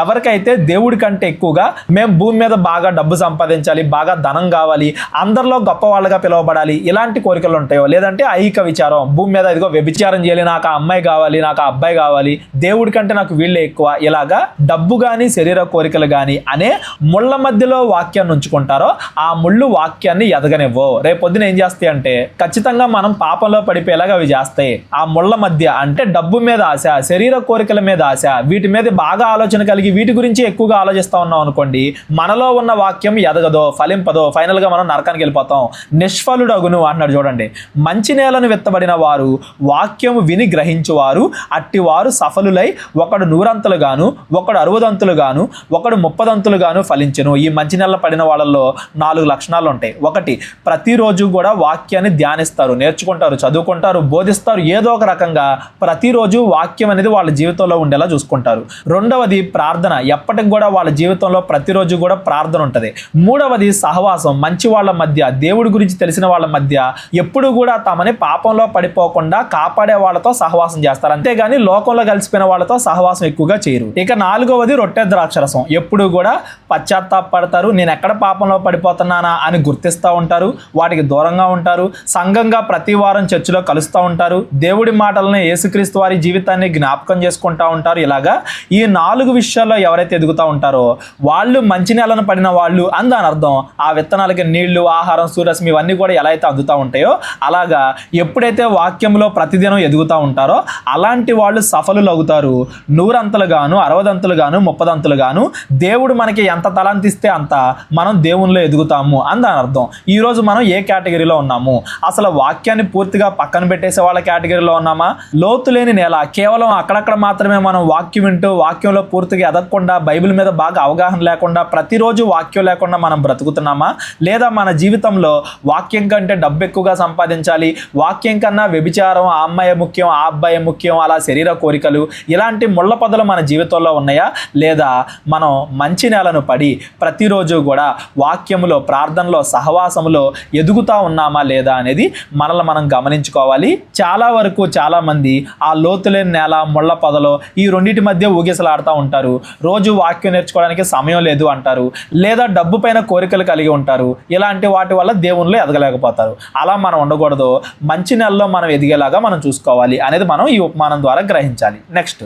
ఎవరికైతే దేవుడి కంటే ఎక్కువగా మేము భూమి మీద బాగా డబ్బు సంపాదించాలి, బాగా ధనం కావాలి, అందరిలో గొప్ప వాళ్ళగా పిలువబడాలి, ఇలాంటి కోరికలు ఉంటాయో, లేదంటే ఐహిక విచారం, భూమి మీద ఇదిగో వ్యభిచారం చేయాలి, నాకు ఆ అమ్మాయి కావాలి, నాకు ఆ అబ్బాయి కావాలి, దేవుడి కంటే నాకు వీళ్ళే ఎక్కువ, ఇలాగా డబ్బు కానీ శరీర కోరికలు కానీ అనే ముళ్ళ మధ్యలో వాక్యాన్ని ఉంచుకుంటారో ఆ ముళ్ళు వాక్యాన్ని ఎదగనివ్వో. రేపొద్దున ఏం చేస్తాయి అంటే ఖచ్చితంగా మనం పాపంలో పడిపోయేలాగా అవి చేస్తాయి. ఆ ముళ్ళ మధ్య అంటే డబ్బు మీద ఆశ, శరీర కోరికల మీద ఆశ, వీటి మీద బాగా ఆలోచన కలిగి వీటి గురించి ఎక్కువగా ఆలోచిస్తా ఉన్నాం అనుకోండి, మనలో ఉన్న వాక్యం ఎదగదో, ఫలింపదో, ఫైనల్ గా మనం నరకానికి వెళ్ళిపోతాం. నిష్ఫలుడగును అన్నాడు చూడండి. మంచి నేలను విత్తబడిన వారు వాక్యము విని గ్రహించువారు, అట్టివారు సఫలులై ఒకడు 100 గాను, ఒకడు 60 గాను, ఒకడు 30 గాను ఫలించెను. ఈ మంచి నేల పడిన వాళ్ళల్లో 4 లక్షణాలు ఉంటాయి. ఒకటి, ప్రతిరోజు కూడా వాక్యాన్ని ధ్యానిస్తారు, నేర్చుకుంటారు, చదువుకుంటారు, బోధిస్తారు, ఏదో ఒక రకంగా ప్రతిరోజు వాక్యం అనేది వాళ్ళ జీవితంలో ఉండేలా చూసుకుంటారు. రెండవది, ప్రార్థన, ఎప్పటికి కూడా వాళ్ళ జీవితంలో ప్రతిరోజు కూడా ప్రార్థన ఉంటుంది. మూడవది, సహవాసం, మంచి వాళ్ళ మధ్య, దేవుడి గురించి తెలిసిన వాళ్ళ మధ్య ఎప్పుడు కూడా తమని పాపంలో పడిపోకుండా కాపాడే వాళ్ళతో సహవాసం చేస్తారు, అంతేగాని లోకంలో కలిసిపోయిన వాళ్ళతో సహవాసం ఎక్కువగా చేయరు. ఇక నాలుగవది, రొట్టె ద్రాక్షరసం, ఎప్పుడు కూడా పశ్చాత్తాపడతారు, నేను ఎక్కడ పాపంలో పడిపోతున్నానా అని గుర్తిస్తూ ఉంటారు, వాటికి దూరంగా ఉంటారు, సంఘంగా ప్రతి వారం చర్చిలో కలుస్తూ ఉంటారు, దేవుడి మాటలను, యేసుక్రీస్తు వారి జీవితాన్ని జ్ఞాపకం చేసుకుంటూ ఉంటారు. ఇలాగా ఈ 4 విషయాల్లో ఎవరైతే ఎదుగుతూ ఉంటారో వాళ్ళు మంచి నేలను పడిన వాళ్ళు అని దాని అర్థం. ఆ విత్తనాలకి నీళ్లు, ఆహారం, సూర్యరశ్మి ఇవన్నీ కూడా ఎలా అయితే అందుతూ ఉంటాయో అలాగా ఎప్పుడైతే వాక్యంలో ప్రతిదినం ఎదుగుతూ ఉంటారో అలాంటి వాళ్ళు సఫలులు అవుతారు. 100 గాను, 60 గాను, 30 గాను దేవుడు మనకి ఎంత తలంతిస్తే అంత మనం దేవునిలో ఎదుగుతాము అని దాని అర్థం. ఈరోజు మనం ఏ కేటగిరీలో ఉన్నాము? అసలు వాక్యాన్ని పూర్తిగా పక్కన పెట్టేసే వాళ్ళ కేటగిరీలో ఉన్నామా? లోతు లేని నేల, కేవలం అక్కడక్కడ మాత్రమే మనం వాక్యం వింటూ వాక్యంలో పూర్తిగా ఎదగకుండా, బైబిల్ మీద బాగా అవగాహన లేకుండా, ప్రతిరోజు వాక్యం లేకుండా మనం బ్రతుకుతున్నామా? లేదా మన జీవితంలో వాక్యం కంటే డబ్బు ఎక్కువగా సంపాదించాలి, వాక్యం కన్నా వ్యభిచారం, ఆ అమ్మాయి ముఖ్యం, ఆ అబ్బాయి ముఖ్యం, అలా శరీర కోరికలు, ఇలాంటి ముళ్ళ పొదలు మన జీవితంలో ఉన్నాయా? లేదా మనం మంచి నేలను పడి ప్రతిరోజు కూడా వాక్యములో, ప్రార్థనలో, సహవాసములో ఎదుగుతా ఉన్నామా లేదా అనేది మనల్ని మనం గమనించుకోవాలి. చాలా వరకు చాలా మంది ఆ లోతులేని నేల, ముళ్ళ పొదలో ఈ రెండింటి మధ్య ఊగిసలాడుతూ ఉంటారు. రోజు వాక్యం నేర్చుకోవడానికి సమయం లేదు అంటారు, లేదా డబ్బు పైన కోరికలు కలిగి ఉంటారు. ఇలాంటి వాటి వల్ల దేవునిలో ఎదగలేకపోతారు. అలా మనం ఉండకూడదు. మంచి నెలలో మనం ఎదిగేలాగా మనం చూసుకోవాలి అనేది మనం ఈ ఉపమానం ద్వారా గ్రహించాలి. నెక్స్ట్,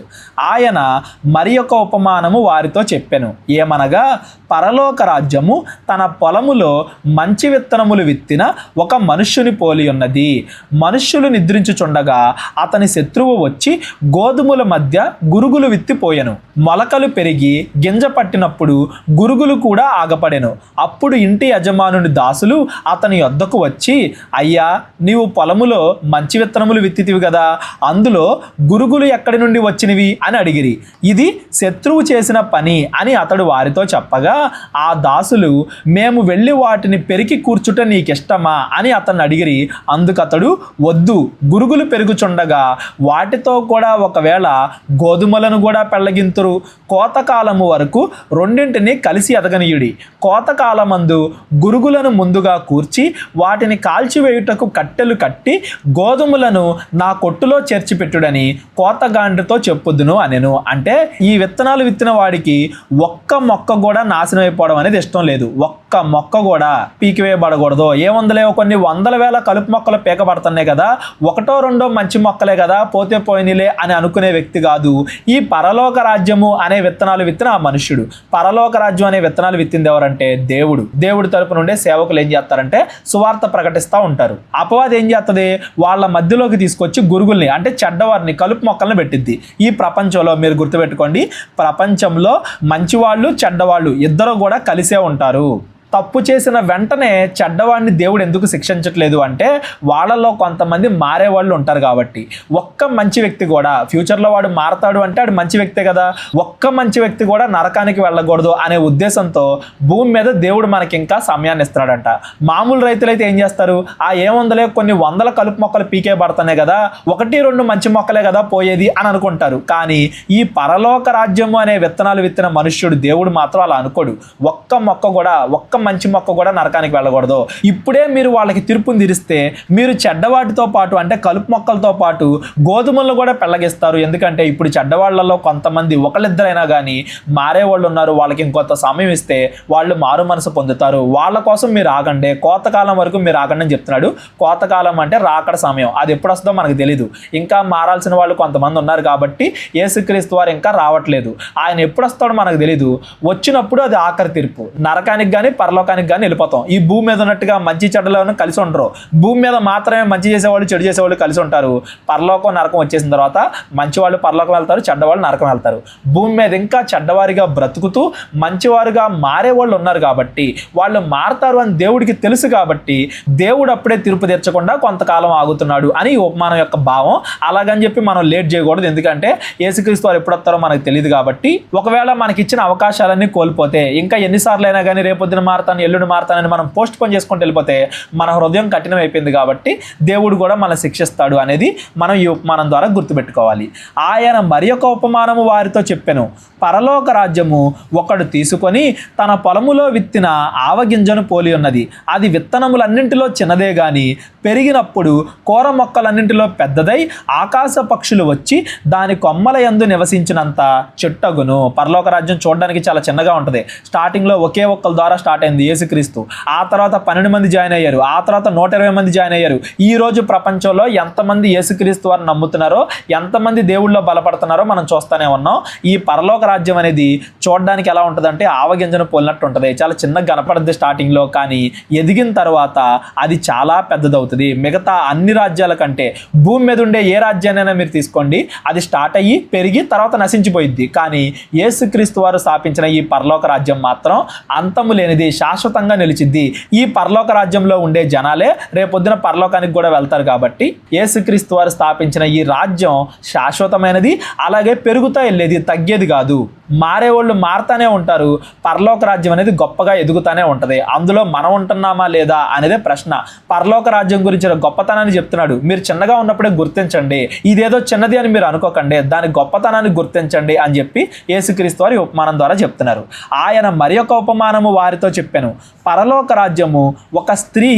ఆయన మరి యొక్క ఉపమానము వారితో చెప్పెను, ఏమనగా పరలోక రాజ్యము తన పొలములో మంచి విత్తనములు విత్తిన ఒక మనుష్యుని పోలి ఉన్నది. మనుష్యులు నిద్రించుచుండగా అతని శత్రువు వచ్చి గోధుమల మధ్య గురుగులు విత్తిపోయెను. మొలకలు పెరిగి గింజ పట్టినప్పుడు గురుగులు కూడా ఆగపడెను. అప్పుడు ఇంటి యజమానుని దాసులు అతని యొద్దకు వచ్చి, అయ్యా, నీవు పొలములో మంచి విత్తనములు విత్తితివి కదా, అందులో గురుగులు ఎక్కడి నుండి వచ్చినవి అని అడిగిరి. ఇది శత్రువు చేసిన పని అని అతడు వారితో చెప్పగా, ఆ దాసులు, మేము వెళ్ళి వాటిని పెరికి కూర్చుట నీకిష్టమా అని అతన్ని అడిగిరి. అందుకతడు, వద్దు, గురుగులు పెరుగుచుండగా వాటితో కూడా ఒకవేళ గోధుమలను కూడా పెళ్ళగింతురు. కోతకాలము వరకు రెండింటిని కలిసి ఎదగనీయుడి. కోతకాలమందు గురుగులను ముందుగా కూర్చి వాటిని కాల్చివేయుటకు కట్టెలు కట్టి గోధుమలను నా కొట్టులో చేర్చిపెట్టుడని కోతగాండ్రితో చెప్పుదును అనెను. అంటే ఈ విత్తనాలు విత్తిన వాడికి ఒక్క మొక్క కూడా నాశనం అయిపోవడం అనేది ఇష్టం లేదు. ఒక్క మొక్క కూడా పీకివేయబడకూడదు. ఏముందలే, కొన్ని 100,000 కలుపు మొక్కలు పీకబడుతున్నాయి కదా, 1-2 మంచి మొక్కలే కదా, పోతే పోయినలే అని అనుకునే వ్యక్తి కాదు. ఈ పరలోక రాజ్యము అనే విత్తనాలు విత్తిన ఆ మనుష్యుడు. పరలోక రాజ్యం అనే విత్తనాలు విత్తింది ఎవరంటే దేవుడు. దేవుడి తరపు నుండే సేవకులు ఏం చేస్తారంటే సువార్త ప్రకటిస్తూ ఉంటారు. అపవాది ఏం చేస్తుంది? వాళ్ళ మధ్యలోకి తీసుకొచ్చి గురుగుల్ని అంటే చెడ్డవారిని కలుపు మొక్కలను పెట్టిద్ది. ఈ ప్రపంచంలో మీరు గుర్తుపెట్టుకోండి, ప్రపంచంలో మంచివాళ్ళు చెడ్డవాళ్ళు ఇద్దరు కూడా కలిసే ఉంటారు. తప్పు చేసిన వెంటనే చెడ్డవాడిని దేవుడు ఎందుకు శిక్షించట్లేదు అంటే వాళ్ళలో కొంతమంది మారేవాళ్ళు ఉంటారు కాబట్టి. ఒక్క మంచి వ్యక్తి కూడా ఫ్యూచర్లో వాడు మారతాడు అంటే వాడు మంచి వ్యక్తే కదా, ఒక్క మంచి వ్యక్తి కూడా నరకానికి వెళ్ళకూడదు అనే ఉద్దేశంతో భూమి మీద దేవుడు మనకి ఇంకా సమయాన్ని ఇస్తున్నాడంట. మామూలు రైతులైతే ఏం చేస్తారు, ఏముందలే కొన్ని వందల కలుపు మొక్కలు పీకే పడుతున్నాయి కదా, 1-2 మంచి మొక్కలే కదా పోయేది అని అనుకుంటారు. కానీ ఈ పరలోక రాజ్యము అనే విత్తనాలు విత్తిన మనుష్యుడు దేవుడు మాత్రం అలా అనుకోడు. ఒక్క మంచి మొక్క కూడా నరకానికి వెళ్ళకూడదు. ఇప్పుడే మీరు వాళ్ళకి తీర్పుని తీరిస్తే మీరు చెడ్డవాటితో పాటు అంటే కలుపు మొక్కలతో పాటు గోధుమలను కూడా పెళ్ళగిస్తారు. ఎందుకంటే ఇప్పుడు చెడ్డవాళ్లలో కొంతమంది ఒకళ్ళిద్దరైనా కానీ మారేవాళ్ళు ఉన్నారు. వాళ్ళకి ఇంకొంత సమయం ఇస్తే వాళ్ళు మారు మనసు పొందుతారు. వాళ్ళ కోసం మీరు ఆగండి, కోతకాలం వరకు మీరు ఆగండి అని చెప్తున్నాడు. కోతకాలం అంటే రాకడ సమయం, అది ఎప్పుడు వస్తుందో మనకు తెలీదు. ఇంకా మారాల్సిన వాళ్ళు కొంతమంది ఉన్నారు కాబట్టి యేసుక్రీస్తు వారు ఇంకా రావట్లేదు. ఆయన ఎప్పుడు వస్తాడో మనకు తెలీదు. వచ్చినప్పుడు అది ఆఖరి తీర్పు. నరకానికి కానీ పరలోకానికి కానీ వెళ్ళిపోతాం. ఈ భూమి మీద ఉన్నట్టుగా మంచి చెడ్డలు కలిసి ఉండరు. భూమి మీద మాత్రమే మంచి చేసేవాళ్ళు చెడు చేసేవాళ్ళు కలిసి ఉంటారు. పరలోకం నరకం వచ్చేసిన తర్వాత మంచి వాళ్ళు పరలోకం వెళ్తారు, చెడ్డవాళ్ళు నరకం వెళ్తారు. భూమి మీద ఇంకా చెడ్డవారిగా బ్రతుకుతూ మంచివారుగా మారే వాళ్ళు ఉన్నారు కాబట్టి వాళ్ళు మారతారు అని దేవుడికి తెలుసు కాబట్టి దేవుడు అప్పుడే తీర్పు తీర్చకుండా కొంతకాలం ఆగుతున్నాడు అని ఈ ఉపమానం యొక్క భావం. అలాగని చెప్పి మనం లేట్ చేయకూడదు, ఎందుకంటే యేసుక్రీస్తు వారు ఎప్పుడు వస్తారో మనకు తెలియదు కాబట్టి. ఒకవేళ మనకి ఇచ్చిన అవకాశాలన్నీ కోల్పోతే ఇంకా ఎన్నిసార్లు అయినా కానీ రేపొద్దున మారతాను ఎల్లుండి మారతానని మనం పోస్ట్ పోన్ చేసుకుంటూ వెళ్ళిపోతే మన హృదయం కఠినం అయిపోయింది కాబట్టి దేవుడు కూడా మనం శిక్షిస్తాడు అనేది మనం ఈ ఉపమానం ద్వారా గుర్తుపెట్టుకోవాలి. ఆయన మరి ఒక ఉపమానము వారితో చెప్పెను, పరలోక రాజ్యము ఒకడు తీసుకొని తన పొలములో విత్తిన ఆవగింజను పోలి ఉన్నది. అది విత్తనములన్నింటిలో చిన్నదే గాని పెరిగినప్పుడు కూర మొక్కలన్నింటిలో పెద్దదై ఆకాశ పక్షులు వచ్చి దాని కొమ్మల యందు నివసించినంత చెట్టగును. పరలోక రాజ్యం చూడడానికి చాలా చిన్నగా ఉంటుంది. స్టార్టింగ్లో ఒకే ఒక్కల ద్వారా స్టార్ట్ అయింది యేసుక్రీస్తు. ఆ తర్వాత 12 మంది జాయిన్ అయ్యారు. ఆ తర్వాత 120 మంది జాయిన్ అయ్యారు. ఈ రోజు ప్రపంచంలో ఎంతమంది యేసుక్రీస్తు వారిని నమ్ముతున్నారో, ఎంతమంది దేవుళ్ళలో బలపడుతున్నారో మనం చూస్తూనే ఉన్నాం. ఈ పరలోక రాజ్యం అనేది చూడడానికి ఎలా ఉంటుందంటే ఆవగింజను పోలినట్టు ఉంటుంది. చాలా చిన్నగా కనపడుద్ది స్టార్టింగ్లో, కానీ ఎదిగిన తర్వాత అది చాలా పెద్దదవుతుంది. మిగతా అన్ని రాజ్యాల కంటే భూమి మీద ఉండే ఏ రాజ్యాన్నైనా మీరు తీసుకోండి, అది స్టార్ట్ అయ్యి పెరిగి తర్వాత నశించిపోయిద్ది. కానీ యేసుక్రీస్తు వారు స్థాపించిన ఈ పరలోక రాజ్యం మాత్రం అంతము లేనిది, శాశ్వతంగా నిలిచిద్ది. ఈ పరలోక రాజ్యంలో ఉండే జనాలే రేపొద్దున పరలోకానికి కూడా వెళ్తారు కాబట్టి యేసుక్రీస్తు వారు స్థాపించిన ఈ రాజ్యం శాశ్వతమైనది, అలాగే పెరుగుతా వెళ్ళేది, తగ్గేది కాదు. మారేవాళ్ళు మారుతానే ఉంటారు. పరలోక రాజ్యం అనేది గొప్పగా ఎదుగుతానే ఉంటుంది. అందులో మనం ఉంటున్నామా లేదా అనేదే ప్రశ్న. పరలోక రాజ్యం గురించిన గొప్పతనాన్ని చెప్తున్నాడు. మీరు చిన్నగా ఉన్నప్పుడే గుర్తించండి, ఇదేదో చిన్నది అని మీరు అనుకోకండి, దాని గొప్పతనాన్ని గుర్తించండి అని చెప్పి యేసుక్రీస్తు వారి ఉపమానం ద్వారా చెప్తున్నారు. ఆయన మరి ఒక ఉపమానము వారితో చెప్పాను, పరలోక రాజ్యము ఒక స్త్రీ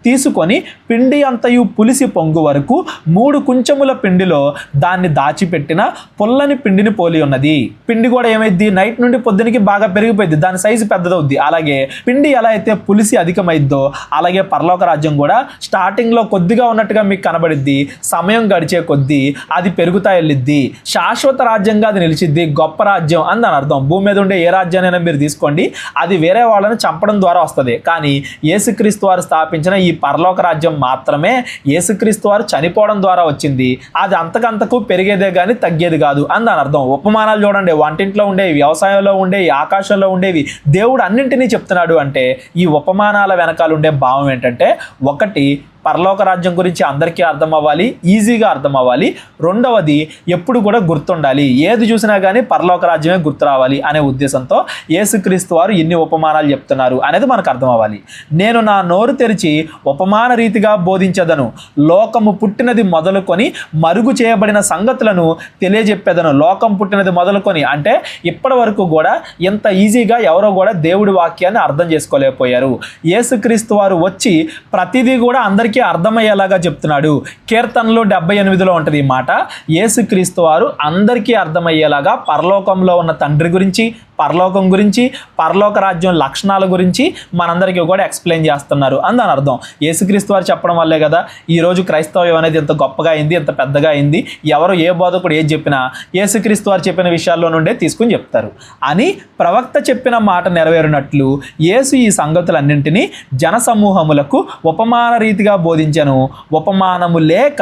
తీసుకొని పిండి అంతయు పులిసి పొంగు వరకు 3 కుంచెముల పిండిలో దాన్ని దాచిపెట్టిన పుల్లని పిండిని పోలి ఉన్నది. పిండి కూడా ఏమైద్ది, నైట్ నుండి పొద్దునికి బాగా పెరిగిపోయింది, దాని సైజు పెద్దదవుద్ది. అలాగే పిండి ఎలా అయితే పులిసి అధికమైద్దో అలాగే పరలోక రాజ్యం కూడా స్టార్టింగ్లో కొద్దిగా ఉన్నట్టుగా మీకు కనబడిద్ది, సమయం గడిచే కొద్దీ అది పెరుగుతా వెళ్ళిద్ది, శాశ్వత రాజ్యంగా అది నిలిచిద్ది, గొప్ప రాజ్యం అని దాని అర్థం. భూమి మీద ఉండే ఏ రాజ్యాన్నైనా మీరు తీసుకోండి, అది వేరే వాళ్ళని చంపడం ద్వారా వస్తుంది. కానీ యేసుక్రీస్తు వారు స్థాపించిన ఈ పరలోక రాజ్యం మాత్రమే యేసుక్రీస్తు వారు చనిపోవడం ద్వారా వచ్చింది. అది అంతకంతకు పెరిగేదే కానీ తగ్గేది కాదు అని దాని అర్థం. ఉపమానాలు చూడండి, వంటింట్లో ఉండేవి, వ్యవసాయంలో ఉండేవి, ఆకాశంలో ఉండేవి, దేవుడు అన్నింటినీ చెప్తున్నాడు అంటే ఈ ఉపమానాల వెనకాల ఉండే భావం ఏంటంటే, ఒకటి పరలోక రాజ్యం గురించి అందరికీ అర్థం అవ్వాలి, ఈజీగా అర్థం అవ్వాలి. రెండవది ఎప్పుడు కూడా గుర్తుండాలి, ఏది చూసినా కానీ పరలోక రాజ్యమే గుర్తు రావాలి అనే ఉద్దేశంతో యేసుక్రీస్తు వారు ఇన్ని ఉపమానాలు చెప్తున్నారు అనేది మనకు అర్థం అవ్వాలి. నేను నా నోరు తెరిచి ఉపమాన రీతిగా బోధించదను, లోకము పుట్టినది మొదలుకొని మరుగు చేయబడిన సంగతులను తెలియజెప్పేదను. లోకం పుట్టినది మొదలుకొని అంటే ఇప్పటి వరకు కూడా ఇంత ఈజీగా ఎవరో కూడా దేవుడి వాక్యాన్ని అర్థం చేసుకోలేకపోయారు. యేసుక్రీస్తు వారు వచ్చి ప్రతిదీ కూడా అందరికీ అర్థమయ్యేలాగా చెప్తున్నాడు. కీర్తనలు 78లో ఉంటుంది ఈ మాట. యేసుక్రీస్తు వారు అందరికీ అర్థమయ్యేలాగా పరలోకంలో ఉన్న తండ్రి గురించి, పరలోకం గురించి, పరలోక రాజ్యం లక్షణాల గురించి మనందరికీ కూడా ఎక్స్ప్లెయిన్ చేస్తున్నారు అని దాని అర్థం. యేసుక్రీస్తు వారు చెప్పడం వల్లే కదా ఈరోజు క్రైస్తవ్యం అనేది ఇంత గొప్పగా అయింది, ఇంత పెద్దగా అయింది. ఎవరు ఏ బోధకుడు ఏది చెప్పినా యేసుక్రీస్తు వారు చెప్పిన విషయాల్లో నుండే తీసుకుని చెప్తారు అని ప్రవక్త చెప్పిన మాట నెరవేరినట్లు యేసు ఈ సంగతులన్నింటినీ జనసమూహములకు ఉపమాన రీతిగా బోధించెను. ఉపమానము లేక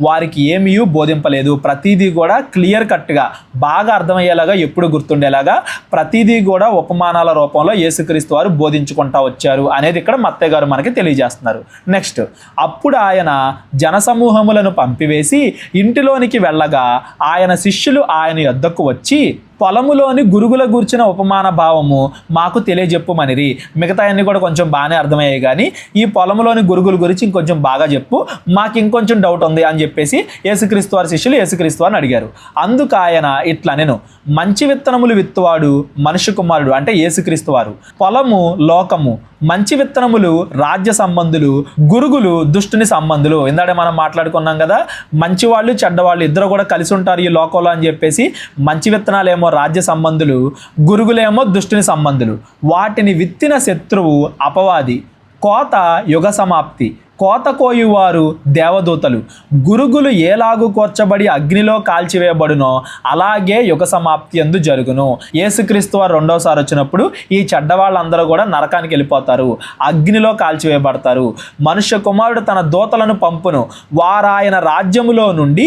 వారికి ఏమీ బోధింపలేదు. ప్రతిదీ కూడా క్లియర్ కట్గా బాగా అర్థమయ్యేలాగా, ఎప్పుడు గుర్తుండేలాగా ప్రతిదీ కూడా ఉపమానాల రూపంలో యేసుక్రీస్తు వారు బోధించుకుంటా వచ్చారు అనేది ఇక్కడ మత్తయి గారు మనకి తెలియజేస్తున్నారు. నెక్స్ట్, అప్పుడు ఆయన జనసమూహములను పంపివేసి ఇంటిలోనికి వెళ్ళగా ఆయన శిష్యులు ఆయన యొద్దకు వచ్చి పొలములోని గురుగుల గూర్చిన ఉపమాన భావము మాకు తెలియజెప్పుమనిరి. మిగతా అన్ని కూడా కొంచెం బాగానే అర్థమయ్యాయి, కానీ ఈ పొలములోని గురుగుల గురించి ఇంకొంచెం బాగా చెప్పు, మాకు ఇంకొంచెం డౌట్ ఉంది అని చెప్పేసి యేసుక్రీస్తు వారి శిష్యులు యేసుక్రీస్తు వారిని అడిగారు. అందుకు ఆయన ఇట్లా, నేను మంచి విత్తనములు విత్తువాడు మనుష్య కుమారుడు అంటే యేసుక్రీస్తు వారు, పొలము లోకము, మంచి విత్తనములు రాజ్య సంబంధులు, గురుగులు దుష్టుని సంబంధులు. ఇందాడే మనం మాట్లాడుకున్నాం కదా, మంచివాళ్ళు చెడ్డవాళ్ళు ఇద్దరు కూడా కలిసి ఉంటారు ఈ లోకంలో అని చెప్పేసి. మంచి విత్తనాలేమో రాజ్య సంబంధులు, గురుగులేమో దుష్టుని సంబంధులు. వాటిని విత్తిన శత్రువు అపవాది, కోత యుగ సమాప్తి, కోత కోయువారు దేవదూతలు. గురుగులు ఏలాగు కోర్చబడి అగ్నిలో కాల్చివేయబడునో అలాగే యుగ సమాప్తి యందు జరుగును. యేసుక్రీస్తు వారు రెండోసారి వచ్చినప్పుడు ఈ చెడ్డవాళ్ళందరూ కూడా నరకానికి వెళ్ళిపోతారు, అగ్నిలో కాల్చివేయబడతారు. మనుష్య కుమారుడు తన దూతలను పంపును, వారాయన రాజ్యములో నుండి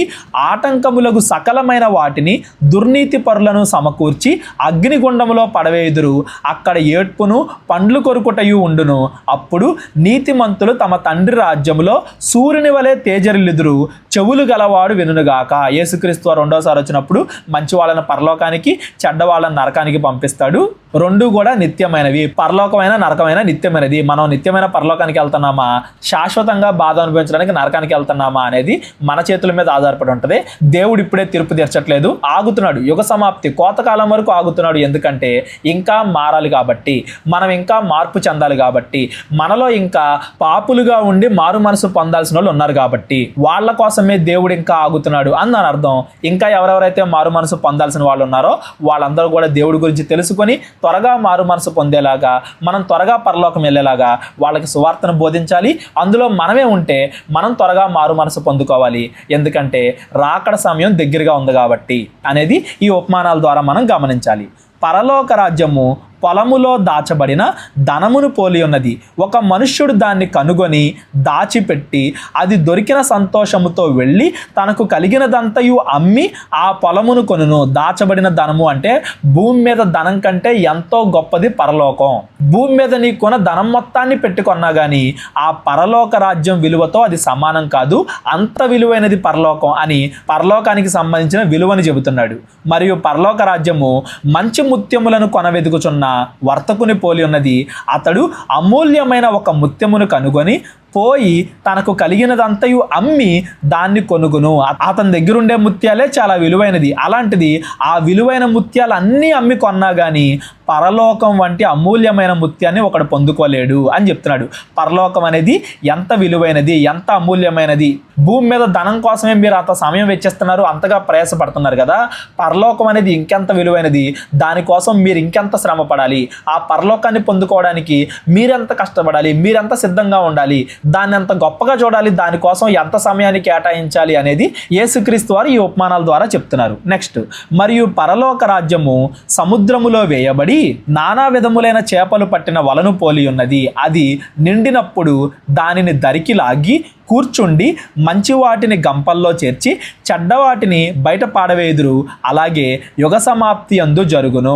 ఆటంకములకు సకలమైన వాటిని దుర్నీతి పరులను సమకూర్చి అగ్నిగుండములో పడవేయుదురు. అక్కడ ఏడ్పును పండ్లు కొరుకుటయు ఉండును. అప్పుడు నీతిమంతులు తమ తండ్రి రాజ్యములో సూర్యుని వలె తేజరిల్లుదురు. చెవులు గలవాడు వినుగాక. యేసుక్రీస్తు వారు రెండోసారి వచ్చినప్పుడు మంచి వాళ్ళని పరలోకానికి, చెడ్డ వాళ్ళని నరకానికి పంపిస్తాడు. రెండు కూడా నిత్యమైనవి. పరలోకమైన నరకమైన నిత్యమైనది. మనం నిత్యమైన పరలోకానికి వెళ్తున్నామా, శాశ్వతంగా బాధ అనుభవించడానికి నరకానికి వెళ్తున్నామా అనేది మన చేతుల మీద ఆధారపడి ఉంటుంది. దేవుడు ఇప్పుడే తీర్పు తీర్చట్లేదు, ఆగుతున్నాడు. యుగ సమాప్తి కోతకాలం వరకు ఆగుతున్నాడు. ఎందుకంటే ఇంకా మారాలి కాబట్టి, మనం ఇంకా మార్పు చెందాలి కాబట్టి, మనలో ఇంకా పాపులుగా ఉండి మారు మనసు పొందాల్సిన వాళ్ళు ఉన్నారు కాబట్టి వాళ్ళ కోసమే దేవుడు ఇంకా ఆగుతున్నాడు అని దాని అర్థం. ఇంకా ఎవరెవరైతే మారు మనసు పొందాల్సిన వాళ్ళు ఉన్నారో వాళ్ళందరూ కూడా దేవుడి గురించి తెలుసుకొని త్వరగా మారు మనసు పొందేలాగా, మనం త్వరగా పరలోకం వెళ్ళేలాగా వాళ్ళకి సువార్తను బోధించాలి. అందులో మనమే ఉంటే మనం త్వరగా మారు మనసు పొందుకోవాలి. ఎందుకంటే రాకడ సమయం దగ్గరగా ఉంది కాబట్టి అనేది ఈ ఉపమానాల ద్వారా మనం గమనించాలి. పరలోక రాజ్యము పొలములో దాచబడిన ధనమును పోలి ఉన్నది. ఒక మనుష్యుడు దాన్ని కనుగొని దాచిపెట్టి అది దొరికిన సంతోషముతో వెళ్ళి తనకు కలిగినదంతయు అమ్మి ఆ పొలమును కొనును. దాచబడిన ధనము అంటే భూమి మీద ధనం కంటే ఎంతో గొప్పది పరలోకం. భూమి మీద నీకున్న ధనం మొత్తాన్ని పెట్టుకున్నా కానీ ఆ పరలోక రాజ్యం విలువతో అది సమానం కాదు. అంత విలువైనది పరలోకం అని పరలోకానికి సంబంధించిన విలువని చెబుతున్నాడు. మరియు పరలోక రాజ్యము మంచి ముత్యములను కొనవెదుకుచున్న వర్తకుని పోలి ఉన్నది. అతడు అమూల్యమైన ఒక ముత్యమును కనుగొని పోయి తనకు కలిగినదంతయు అమ్మి దాన్ని కొనుగొను. అతని దగ్గర ఉండే ముత్యాలే చాలా విలువైనది. అలాంటిది ఆ విలువైన ముత్యాలు అన్నీ అమ్మి కొన్నా కానీ పరలోకం వంటి అమూల్యమైన ముత్యాన్ని ఒకడు పొందుకోలేడు అని చెప్తున్నాడు. పరలోకం అనేది ఎంత విలువైనది, ఎంత అమూల్యమైనది. భూమి మీద ధనం కోసమే మీరు అంత సమయం వెచ్చిస్తున్నారు, అంతగా ప్రయాసపడుతున్నారు కదా. పరలోకం అనేది ఇంకెంత విలువైనది, దానికోసం మీరు ఇంకెంత శ్రమ పడాలి. ఆ పరలోకాన్ని పొందుకోవడానికి మీరెంత కష్టపడాలి, మీరెంత సిద్ధంగా ఉండాలి, దాన్ని ఎంత గొప్పగా చూడాలి, దానికోసం ఎంత సమయాన్ని కేటాయించాలి అనేది యేసుక్రీస్తు వారు ఈ ఉపమానాల ద్వారా చెప్తున్నారు. నెక్స్ట్, మరియు పరలోక రాజ్యము సముద్రములో వేయబడి నానా విధములైన చేపలు పట్టిన వలను పోలి ఉన్నది. అది నిండినప్పుడు దానిని దరికి లాగి కూర్చుండి మంచి వాటిని గంపల్లో చేర్చి చెడ్డవాటిని బయట పాడవేయుదురు. అలాగే యుగ సమాప్తి యందు జరుగును.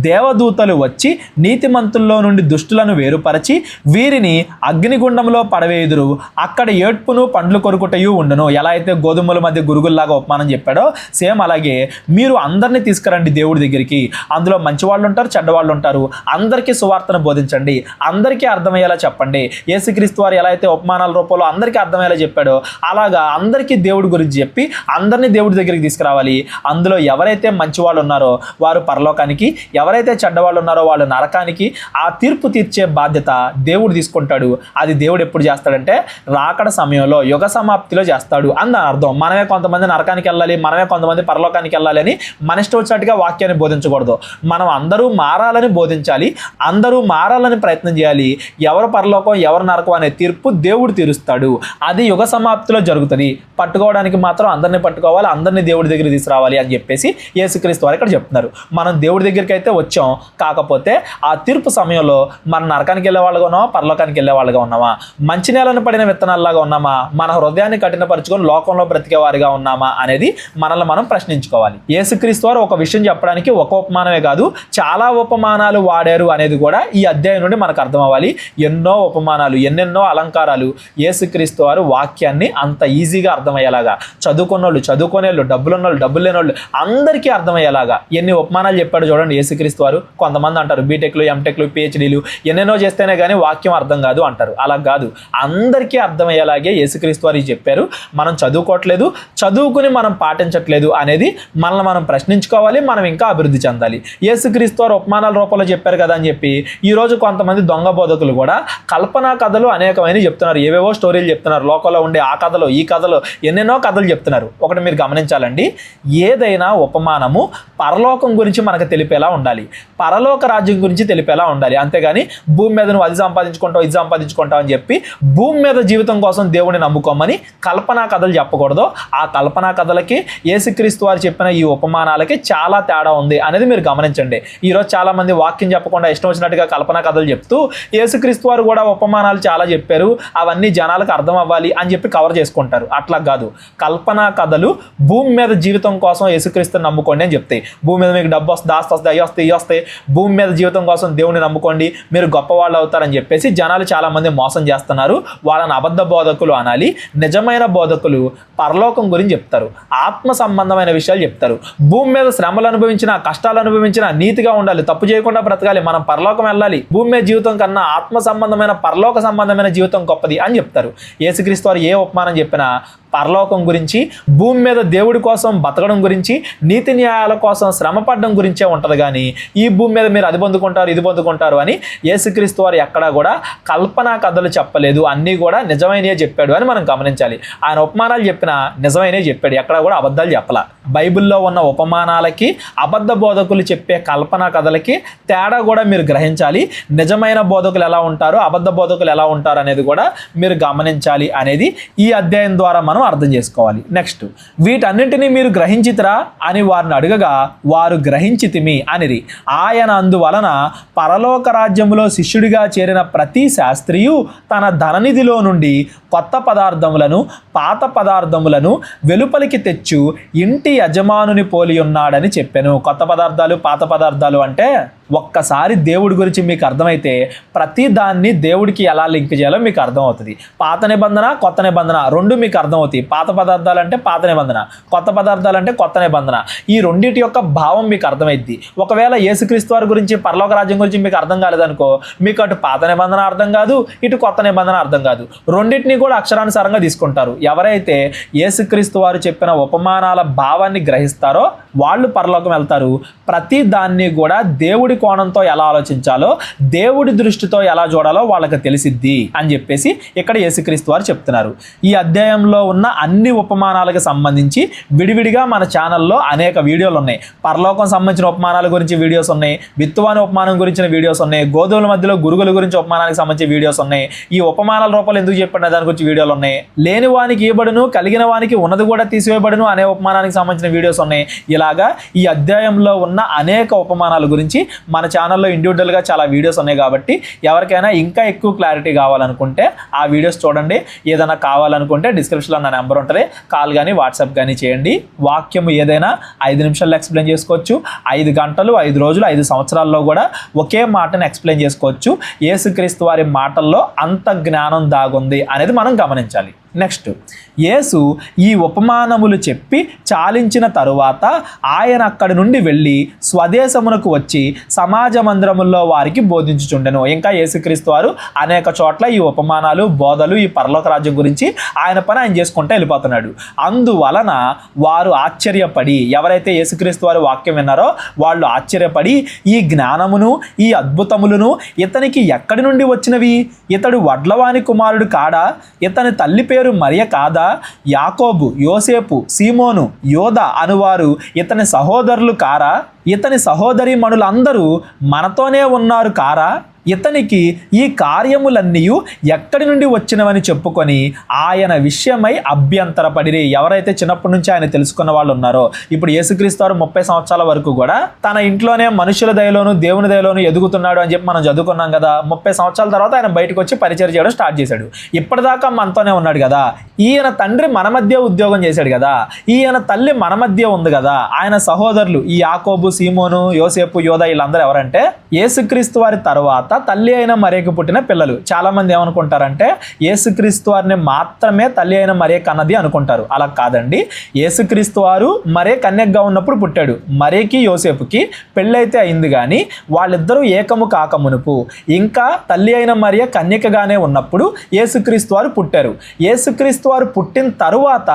దేవదూతలు వచ్చి నీతిమంతుల్లో నుండి దుష్టులను వేరుపరచి వీరిని అగ్నిగుండంలో పడవేయుదురు. అక్కడ ఏడ్పును పండ్లు కొరుకుటయు ఉండును. ఎలా అయితే గోధుమల మధ్య గురుగుల్లాగా ఉపమానం చెప్పాడో సేమ్ అలాగే మీరు అందరినీ తీసుకురండి దేవుడి దగ్గరికి. అందులో మంచి వాళ్ళు ఉంటారు, చెడ్డవాళ్ళు ఉంటారు. అందరికీ సువార్తను బోధించండి, అందరికీ అర్థమయ్యేలా చెప్పండి. యేసుక్రీస్తు వారు ఎలా అయితే ఉపమానాల రూపంలో అందరికీ అర్థమయ్యేలా చెప్పాడో అలాగా అందరికీ దేవుడి గురించి చెప్పి అందరినీ దేవుడి దగ్గరికి తీసుకురావాలి. అందులో ఎవరైతే మంచి వాళ్ళు ఉన్నారో వారు పరలోకానికి, ఎవరైతే చెడ్డవాళ్ళు ఉన్నారో వాళ్ళు నరకానికి. ఆ తీర్పు తీర్చే బాధ్యత దేవుడు తీసుకుంటాడు. అది దేవుడు ఎప్పుడు చేస్తాడు చేస్తాడంటే రాకడ సమయంలో యుగ సమాప్తిలో చేస్తాడు అని దాని అర్థం. మనమే కొంతమంది నరకానికి వెళ్ళాలి, మనమే కొంతమంది పరలోకానికి వెళ్ళాలి అని మన ఇష్టం వచ్చినట్టుగా వాక్యాన్ని బోధించకూడదు. మనం అందరూ మారాలని బోధించాలి, అందరూ మారాలని ప్రయత్నం చేయాలి. ఎవరు పరలోకం ఎవరు నరకం అనే తీర్పు దేవుడు తీరుస్తాడు. అది యుగ సమాప్తిలో జరుగుతుంది. పట్టుకోవడానికి మాత్రం అందరినీ పట్టుకోవాలి, అందరినీ దేవుడి దగ్గర తీసుకురావాలి అని చెప్పేసి యేసుక్రీస్తు వారు ఇక్కడ చెప్తున్నారు. మనం దేవుడి దగ్గరికి అయితే వచ్చాం, కాకపోతే ఆ తీర్పు సమయంలో మనం నరకానికి వెళ్ళే వాళ్ళగా ఉన్నామా, పరలోకానికి వెళ్ళే వాళ్ళగా ఉన్నామా, మంచి నేలను పడిన విత్తనాల్లాగా ఉన్నామా, మన హృదయాన్ని కఠినపరుచుకొని లోకంలో బ్రతికే వారిగా ఉన్నామా అనేది మనల్ని మనం ప్రశ్నించుకోవాలి. యేసుక్రీస్తు వారు ఒక విషయం చెప్పడానికి ఒక ఉపమానమే కాదు, చాలా ఉపమానాలు వాడారు అనేది కూడా ఈ అధ్యాయం నుండి మనకు అర్థం అవ్వాలి. ఎన్నో ఉపమానాలు, ఎన్నెన్నో అలంకారాలు యేసుక్రీస్తు వారు వాక్యాన్ని అంత ఈజీగా అర్థమయ్యేలాగా, చదువుకున్నోళ్ళు చదువుకునేళ్ళు, డబ్బులున్నోళ్ళు డబ్బులు లేనోళ్ళు అందరికీ అర్థమయ్యేలాగా ఎన్ని ఉపమానాలు చెప్పాడు చూడండి యేసుక్రీస్తు వారు. కొంతమంది అంటారు బీటెక్లు, ఎంటెక్లు, పిహెచ్డీలు ఎన్నెన్నో చేస్తేనే కానీ వాక్యం అర్థం కాదు అంటారు. అలా కాదు, అందరికీ అర్థమయ్యేలాగే యేసుక్రీస్తు వారు చెప్పారు. మనం చదువుకోవట్లేదు, చదువుకుని మనం పాటించట్లేదు అనేది మనల్ని మనం ప్రశ్నించుకోవాలి, మనం ఇంకా అభివృద్ధి చెందాలి. యేసుక్రీస్తు వారు ఉపమానాల రూపంలో చెప్పారు కదా అని చెప్పి ఈరోజు కొంతమంది దొంగ బోధకులు కూడా కల్పనా కథలు అనేకమైన చెప్తున్నారు, ఏవేవో స్టోరీలు చెప్తున్నారు, లోకంలో ఉండే ఆ కథలు ఈ కథలు ఎన్నెన్నో కథలు చెప్తున్నారు. ఒకటి మీరు గమనించాలండి, ఏదైనా ఉపమానము పరలోకం గురించి మనకు తెలిపేలా ఉండాలి, పరలోక రాజ్యం గురించి తెలిపేలా ఉండాలి. అంతేగాని భూమి మీద నువ్వు అది సంపాదించుకుంటావు ఇది సంపాదించుకుంటావు అని చెప్పి భూమి మీద జీవితం కోసం దేవుడిని నమ్ముకోమని కల్పనా కథలు చెప్పకూడదు. ఆ కల్పనా కథలకి యేసుక్రీస్తు వారు చెప్పిన ఈ ఉపమానాలకి చాలా తేడా ఉంది అనేది మీరు గమనించండి. ఈరోజు చాలా మంది వాక్యం చెప్పకుండా ఇష్టం వచ్చినట్టుగా కల్పనా కథలు చెప్తూ యేసుక్రీస్తు వారు కూడా ఉపమానాలు చాలా చెప్పారు, అవన్నీ జనాలకు అర్థం అవ్వాలి అని చెప్పి కవర్ చేసుకుంటారు. అట్లా కాదు, కల్పనా కథలు భూమి మీద జీవితం కోసం యేసుక్రీస్తుని నమ్ముకోండి అని చెప్తాయి. భూమి మీద మీకు డబ్బు వస్తుంది, ఆస్తి వస్తాయి, అవి వస్తాయి, ఇవి వస్తాయి, భూమి మీద జీవితం కోసం దేవుని నమ్ముకోండి, మీరు గొప్పవాళ్ళు అవుతారని చెప్పేసి జనాలు చాలా మంది మోసం చేస్తున్నారు. వాళ్ళని అబద్ధ బోధకులు అనాలి. నిజమైన బోధకులు పరలోకం గురించి చెప్తారు, ఆత్మ సంబంధమైన విషయాలు చెప్తారు. భూమి మీద శ్రమలు అనుభవించిన, కష్టాలు అనుభవించిన నీతిగా ఉండాలి, తప్పు చేయకుండా బ్రతకాలి, మనం పరలోకం వెళ్ళాలి, భూమి మీద జీవితం కన్నా ఆత్మ సంబంధమైన పరలోక సంబంధమైన జీవితం గొప్పది అని చెప్తారు. యేసుక్రీస్తు వారు ఏ ఉపమానం చెప్పినా పరలోకం గురించి, భూమి మీద దేవుడి కోసం బతకడం గురించి, నీతి న్యాయాల కోసం శ్రమపడడం గురించే ఉంటుంది. కానీ ఈ భూమి మీద మీరు అది పొందుకుంటారు ఇది పొందుకుంటారు అని యేసుక్రీస్తు వారు ఎక్కడా కూడా కల్పనా కథలు చెప్పలేదు, అన్నీ కూడా నిజమైనవే చెప్పాడు అని మనం గమనించాలి. ఆయన ఉపమానాలు చెప్పినా నిజమైనవే చెప్పాడు, ఎక్కడా కూడా అబద్ధాలు చెప్పలా. బైబిల్లో ఉన్న ఉపమానాలకి అబద్ధ బోధకులు చెప్పే కల్పనా కథలకి తేడా కూడా మీరు గ్రహించాలి. నిజమైన బోధకులు ఎలా ఉంటారు, అబద్ధ బోధకులు ఎలా ఉంటారు అనేది కూడా మీరు గమనించాలి అనేది ఈ అధ్యాయం ద్వారా మనం అర్థం చేసుకోవాలి. నెక్స్ట్, వీటన్నింటినీ మీరు గ్రహించితిరా అని వారిని అడగగా వారు గ్రహించితిమి అనిరి. ఆయన అందువలన పరలోక రాజ్యములో శిష్యుడిగా చేరిన ప్రతి శాస్త్రియు తన ధననిధిలో నుండి కొత్త పదార్థములను పాత పదార్థములను వెలుపలికి తెచ్చు ఇంటి యజమానుని పోలి ఉన్నాడని చెప్పాను. కొత్త పదార్థాలు పాత పదార్థాలు అంటే ఒక్కసారి దేవుడి గురించి మీకు అర్థమైతే ప్రతి దాన్ని దేవుడికి ఎలా లింక్ చేయాలో మీకు అర్థమవుతుంది. పాత నిబంధన కొత్త నిబంధన రెండు మీకు అర్థమవుతాయి. పాత పదార్థాలు అంటే పాత నిబంధన, కొత్త పదార్థాలు అంటే కొత్త నిబంధన. ఈ రెండింటి యొక్క భావం మీకు అర్థమైద్ది. ఒకవేళ యేసుక్రీస్తు వారి గురించి పరలోక రాజ్యం గురించి మీకు అర్థం కాలేదనుకో, మీకు అటు పాత నిబంధన అర్థం కాదు, ఇటు కొత్త నిబంధన అర్థం కాదు. రెండింటినీ కూడా అక్షరానుసారంగా తీసుకుంటారు. ఎవరైతే యేసుక్రీస్తు వారు చెప్పిన ఉపమానాల భావాన్ని గ్రహిస్తారో వాళ్ళు పరలోకం వెళ్తారు. ప్రతి దాన్ని కూడా దేవుడి కోణంతో ఎలా ఆలోచించాలో, దేవుడి దృష్టితో ఎలా చూడాలో వాళ్ళకి తెలిసిద్ది అని చెప్పేసి ఇక్కడ యేసుక్రీస్తు వారు చెప్తున్నారు. ఈ అధ్యాయంలో ఉన్న అన్ని ఉపమానాలకు సంబంధించి విడివిడిగా మన ఛానల్లో అనేక వీడియోలు ఉన్నాయి. పరలోకం సంబంధించిన ఉపమానాల గురించి వీడియోస్ ఉన్నాయి, విత్తువాని ఉపమానం గురించిన వీడియోస్ ఉన్నాయి, గోధుమల మధ్యలో గురుగుల గురించి ఉపమానానికి సంబంధించిన వీడియోస్ ఉన్నాయి. ఈ ఉపమానాల రూపాలు ఎందుకు చెప్పిన దాని గురించి వీడియోలు ఉన్నాయి. లేని వానికి ఇవ్వబడును, కలిగిన వానికి ఉన్నది కూడా తీసివేయబడును అనే ఉపమానానికి సంబంధించిన వీడియోస్ ఉన్నాయి. ఇలాగా ఈ అధ్యాయంలో ఉన్న అనేక ఉపమానాల గురించి మన ఛానల్లో ఇండివిజువల్గా చాలా వీడియోస్ ఉన్నాయి. కాబట్టి ఎవరికైనా ఇంకా ఎక్కువ క్లారిటీ కావాలనుకుంటే ఆ వీడియోస్ చూడండి. ఏదైనా కావాలనుకుంటే డిస్క్రిప్షన్లో నా నెంబర్ ఉంటుంది, కాల్ కానీ వాట్సాప్ కానీ చేయండి. వాక్యం ఏదైనా 5 నిమిషాల్లో ఎక్స్ప్లెయిన్ చేసుకోవచ్చు, 5 గంటలు 5 రోజులు 5 సంవత్సరాల్లో కూడా ఒకే మాటను ఎక్స్ప్లెయిన్ చేసుకోవచ్చు. యేసుక్రీస్తు వారి మాటల్లో అంత జ్ఞానం దాగుంది అనేది మనం గమనించాలి. నెక్స్ట్, యేసు ఈ ఉపమానములు చెప్పి చాలించిన తరువాత ఆయన అక్కడి నుండి వెళ్ళి స్వదేశమునకు వచ్చి సమాజ మందిరముల్లో వారికి బోధించుచుండెను. ఇంకా యేసుక్రీస్తు వారు అనేక చోట్ల ఈ ఉపమానాలు, బోధలు, ఈ పరలోక రాజ్యం గురించి ఆయన పని ఆయన చేసుకుంటూ వెళ్ళిపోతున్నాడు. అందువలన వారు ఆశ్చర్యపడి, ఎవరైతే యేసుక్రీస్తు వారి వాక్యం విన్నారో వాళ్ళు ఆశ్చర్యపడి, ఈ జ్ఞానమును, ఈ అద్భుతములను ఇతనికి ఎక్కడి నుండి వచ్చినవి? ఇతడు వడ్లవాని కుమారుడు కాడా? ఇతని తల్లి పేరు మరియ కాదా? యాకోబు, యోసేపు, సీమోను, యోధ అనువారు ఇతని సహోదరులు కారా? ఇతని సహోదరీమణులందరూ మనతోనే ఉన్నారు కారా? ఇతనికి ఈ కార్యములన్నీ ఎక్కడి నుండి వచ్చినవని చెప్పుకొని ఆయన విషయమై అభ్యంతరపడిరి. ఎవరైతే చిన్నప్పటి నుంచి ఆయన తెలుసుకున్న వాళ్ళు ఉన్నారో, ఇప్పుడు యేసుక్రీస్తు వారు 30 సంవత్సరాల వరకు కూడా తన ఇంట్లోనే మనుషుల దయలోను దేవుని దయలోను ఎదుగుతున్నాడు అని చెప్పి మనం చదువుకున్నాం కదా. 30 సంవత్సరాల తర్వాత ఆయన బయటకు వచ్చి పరిచయం చేయడం స్టార్ట్ చేశాడు. ఇప్పటిదాకా మనతోనే ఉన్నాడు కదా. ఈయన తండ్రి మన మధ్య ఉద్యోగం చేశాడు కదా. ఈయన తల్లి మన మధ్య ఉంది కదా. ఆయన సహోదరులు ఈ యాకోబు, సీమోను, యోసేపు, యోధ వీళ్ళందరూ ఎవరంటే యేసుక్రీస్తు వారి తర్వాత తల్లి అయిన మరియకు పుట్టిన పిల్లలు. చాలా మంది ఏమనుకుంటారంటే యేసుక్రీస్తు వారిని మాత్రమే తల్లి అయిన మరియ కన్నది అనుకుంటారు. అలా కాదండి. యేసుక్రీస్తు వారు మరియ కన్యకగా ఉన్నప్పుడు పుట్టాడు. మరియకి యోసేపుకి పెళ్ళైతే అయింది, కానీ వాళ్ళిద్దరూ ఏకము కాకమునుపు ఇంకా తల్లి అయిన మరియ కన్యకగానే ఉన్నప్పుడు యేసుక్రీస్తు వారు పుట్టారు. యేసుక్రీస్తు వారు పుట్టిన తరువాత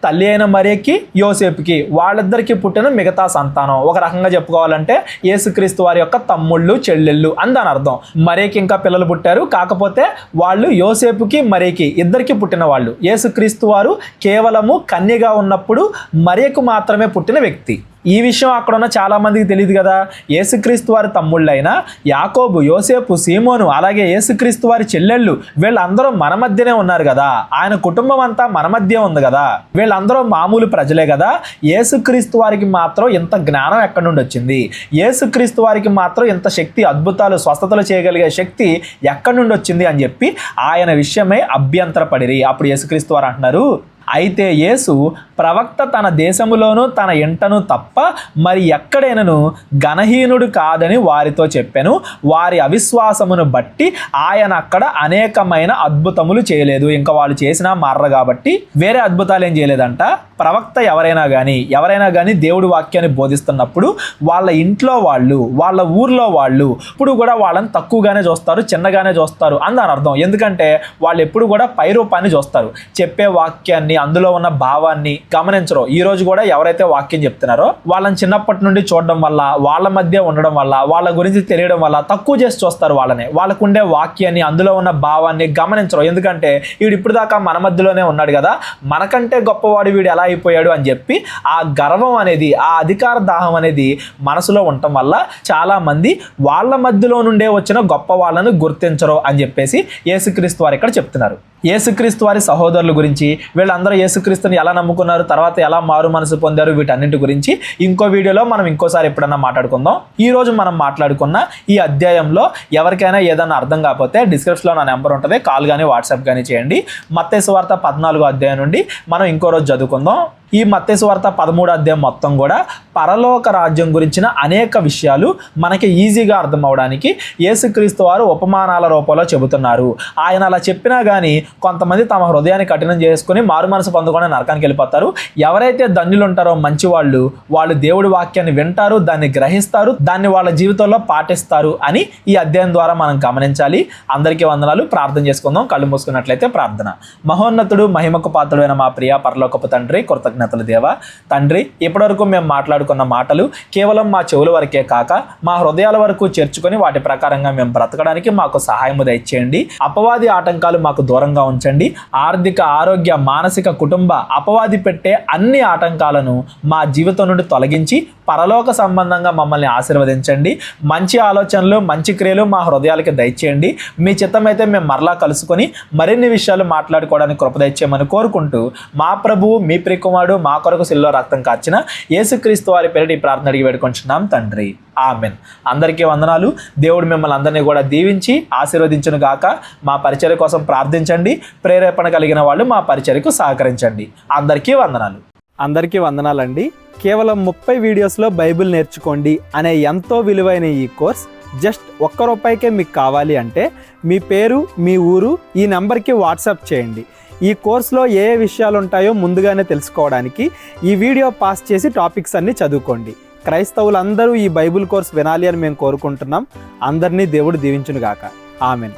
తల్లి అయిన మరియకి, యోసేపుకి వాళ్ళిద్దరికి పుట్టిన మిగతా సంతానం. ఒక రకంగా చెప్పుకోవాలంటే యేసుక్రీస్తు వారి యొక్క తమ్ముళ్ళు, చెల్లెళ్ళు అని దాని అర్థం. మరియకి ఇంకా పిల్లలు పుట్టారు, కాకపోతే వాళ్ళు యోసేపుకి, మరియకి ఇద్దరికి పుట్టిన వాళ్ళు. యేసుక్రీస్తు వారు కేవలము కన్యగా ఉన్నప్పుడు మరియకు మాత్రమే పుట్టిన వ్యక్తి. ఈ విషయం అక్కడ ఉన్న చాలా మందికి తెలియదు కదా. యేసుక్రీస్తు వారి తమ్ముళ్ళైన యాకోబు, యోసేపు, సీమోను, అలాగే యేసుక్రీస్తు వారి చెల్లెళ్ళు వీళ్ళందరూ మన మధ్యనే ఉన్నారు కదా. ఆయన కుటుంబం అంతా మన మధ్య ఉంది కదా. వీళ్ళందరూ మామూలు ప్రజలే కదా. యేసుక్రీస్తు వారికి మాత్రం ఇంత జ్ఞానం ఎక్కడి నుండి వచ్చింది? యేసుక్రీస్తు వారికి మాత్రం ఇంత శక్తి, అద్భుతాలు, స్వస్థతలు చేయగలిగే శక్తి ఎక్కడి నుండి వచ్చింది అని చెప్పి ఆయన విషయమై అభ్యంతరపడిరి. అప్పుడు యేసుక్రీస్తు వారు అంటున్నారు, అయితే యేసు ప్రవక్త తన దేశములోను తన ఇంటను తప్ప మరి ఎక్కడైనను ఘనహీనుడు కాదని వారితో చెప్పాను. వారి అవిశ్వాసమును బట్టి ఆయన అక్కడ అనేకమైన అద్భుతములు చేయలేదు. ఇంకా వాళ్ళు చేసినా మారరు కాబట్టి వేరే అద్భుతాలు ఏం చేయలేదంట. ప్రవక్త ఎవరైనా కానీ దేవుడి వాక్యాన్ని బోధిస్తున్నప్పుడు వాళ్ళ ఇంట్లో వాళ్ళు, వాళ్ళ ఊర్లో వాళ్ళు ఇప్పుడు కూడా వాళ్ళని తక్కువగానే చూస్తారు, చిన్నగానే చూస్తారు అని దాని అర్థం. ఎందుకంటే వాళ్ళు ఎప్పుడు కూడా పై రూపాన్ని చూస్తారు, చెప్పే వాక్యాన్ని, అందులో ఉన్న భావాన్ని గమనించరు. ఈ రోజు కూడా ఎవరైతే వాక్యం చెప్తున్నారో వాళ్ళని చిన్నప్పటి నుండి చూడడం వల్ల, వాళ్ళ మధ్య ఉండడం వల్ల, వాళ్ళ గురించి తెలియడం వల్ల తక్కువ చేసి చూస్తారు వాళ్ళని. వాళ్ళకు ఉండే వాక్యాన్ని, అందులో ఉన్న భావాన్ని గమనించరు. ఎందుకంటే వీడు ఇప్పుడు దాకా మన మధ్యలోనే ఉన్నాడు కదా, మనకంటే గొప్పవాడు వీడు ఎలా అయిపోయాడు అని చెప్పి ఆ గర్వం అనేది, ఆ అధికార దాహం అనేది మనసులో ఉండటం వల్ల చాలా మంది వాళ్ళ మధ్యలో నుండే వచ్చిన గొప్ప వాళ్ళను గుర్తించరు అని చెప్పేసి యేసుక్రీస్తు వారు ఇక్కడ చెప్తున్నారు. యేసుక్రీస్తు వారి సహోదరుల గురించి, వీళ్ళందరూ యేసుక్రీస్తుని ఎలా నమ్ముకున్నారు, తర్వాత ఎలా మారు మనసు పొందారు, వీటన్నింటి గురించి ఇంకో వీడియోలో మనం ఇంకోసారి ఎప్పుడన్నా మాట్లాడుకుందాం. ఈ రోజు మనం మాట్లాడుకున్న ఈ అధ్యాయంలో ఎవరికైనా ఏదైనా అర్థం కాకపోతే డిస్క్రిప్షన్లో నా నెంబర్ ఉంటుంది, కాల్ కానీ వాట్సాప్ కానీ చేయండి. మత్తయి సువార్త 14వ అధ్యాయం నుండి మనం ఇంకో రోజు చదువుకుందాం. ఈ మత్తయి సువార్త 13వ అధ్యాయం మొత్తం కూడా పరలోక రాజ్యం గురించిన అనేక విషయాలు మనకి ఈజీగా అర్థం అవడానికి యేసుక్రీస్తు వారు ఉపమానాల రూపంలో చెబుతున్నారు. ఆయన అలా చెప్పినా కానీ కొంతమంది తమ హృదయాన్ని కఠినం చేసుకుని మారు మనసు పొందకుండా నరకానికి వెళ్ళిపోతారు. ఎవరైతే ధన్యులు ఉంటారో, మంచి వాళ్ళు దేవుడి వాక్యాన్ని వింటారు, దాన్ని గ్రహిస్తారు, దాన్ని వాళ్ళ జీవితంలో పాటిస్తారు అని ఈ అధ్యాయం ద్వారా మనం గమనించాలి. అందరికీ వందనాలు. ప్రార్థన చేసుకుందాం. కళ్ళు మూసుకున్నట్లయితే ప్రార్థన. మహోన్నతుడు, మహిమకు పాత్రుడైన మా ప్రియ పరలోకపు తండ్రి, కృతజ్ఞతలు దేవా. తండ్రి, ఇప్పటివరకు మేము మాట్లాడుకున్న మాటలు కేవలం మా చెవుల వరకే కాక మా హృదయాల వరకు చేర్చుకొని వాటి ప్రకారంగా మేము బ్రతకడానికి మాకు సహాయము దయచేయండి. అపవాది ఆటంకాలు మాకు దూరంగా ఉంచండి. ఆర్థిక, ఆరోగ్య, మానసిక, కుటుంబ అపవాది పెట్టే అన్ని ఆటంకాలను మా జీవితం నుండి తొలగించి పరలోక సంబంధంగా మమ్మల్ని ఆశీర్వదించండి. మంచి ఆలోచనలు, మంచి క్రియలు మా హృదయాలకి దయచేయండి. మీ చిత్తమైతే మేము మరలా కలుసుకొని మరిన్ని విషయాలు మాట్లాడుకోవడానికి కృప దయచేయమని కోరుకుంటూ మా ప్రభువు, మీ ప్రియకుమారుడు, మా కొరకు శిలువలో రక్తం కార్చిన యేసుక్రీస్తు వారి పేరిట ఈ ప్రార్థన అడిగి వేడుకుంటున్నాం తండ్రి. ఆమెన్. అందరికీ వందనాలు. దేవుడు మిమ్మల్ని అందరినీ కూడా దీవించి ఆశీర్వదించును గాక. మా పరిచర్య కోసం ప్రార్థించండి. ప్రేరేపణ కలిగిన వాళ్ళు మా పరిచర్యకు సహకరించండి. అందరికీ వందనాలు. అందరికీ వందనాలండి. కేవలం 30 వీడియోస్లో బైబిల్ నేర్చుకోండి అనే ఎంతో విలువైన ఈ కోర్స్ జస్ట్ ₹1 మీకు కావాలి అంటే మీ పేరు, మీ ఊరు ఈ నెంబర్కి వాట్సాప్ చేయండి. ఈ కోర్సులో ఏ విషయాలు ఉంటాయో ముందుగానే తెలుసుకోవడానికి ఈ వీడియో పాస్ చేసి టాపిక్స్ అన్నీ చదువుకోండి. క్రైస్తవులందరూ ఈ బైబిల్ కోర్స్ వినాలి అని మేము కోరుకుంటున్నాం. అందరినీ దేవుడు దీవించునుగాక. ఆమెన్.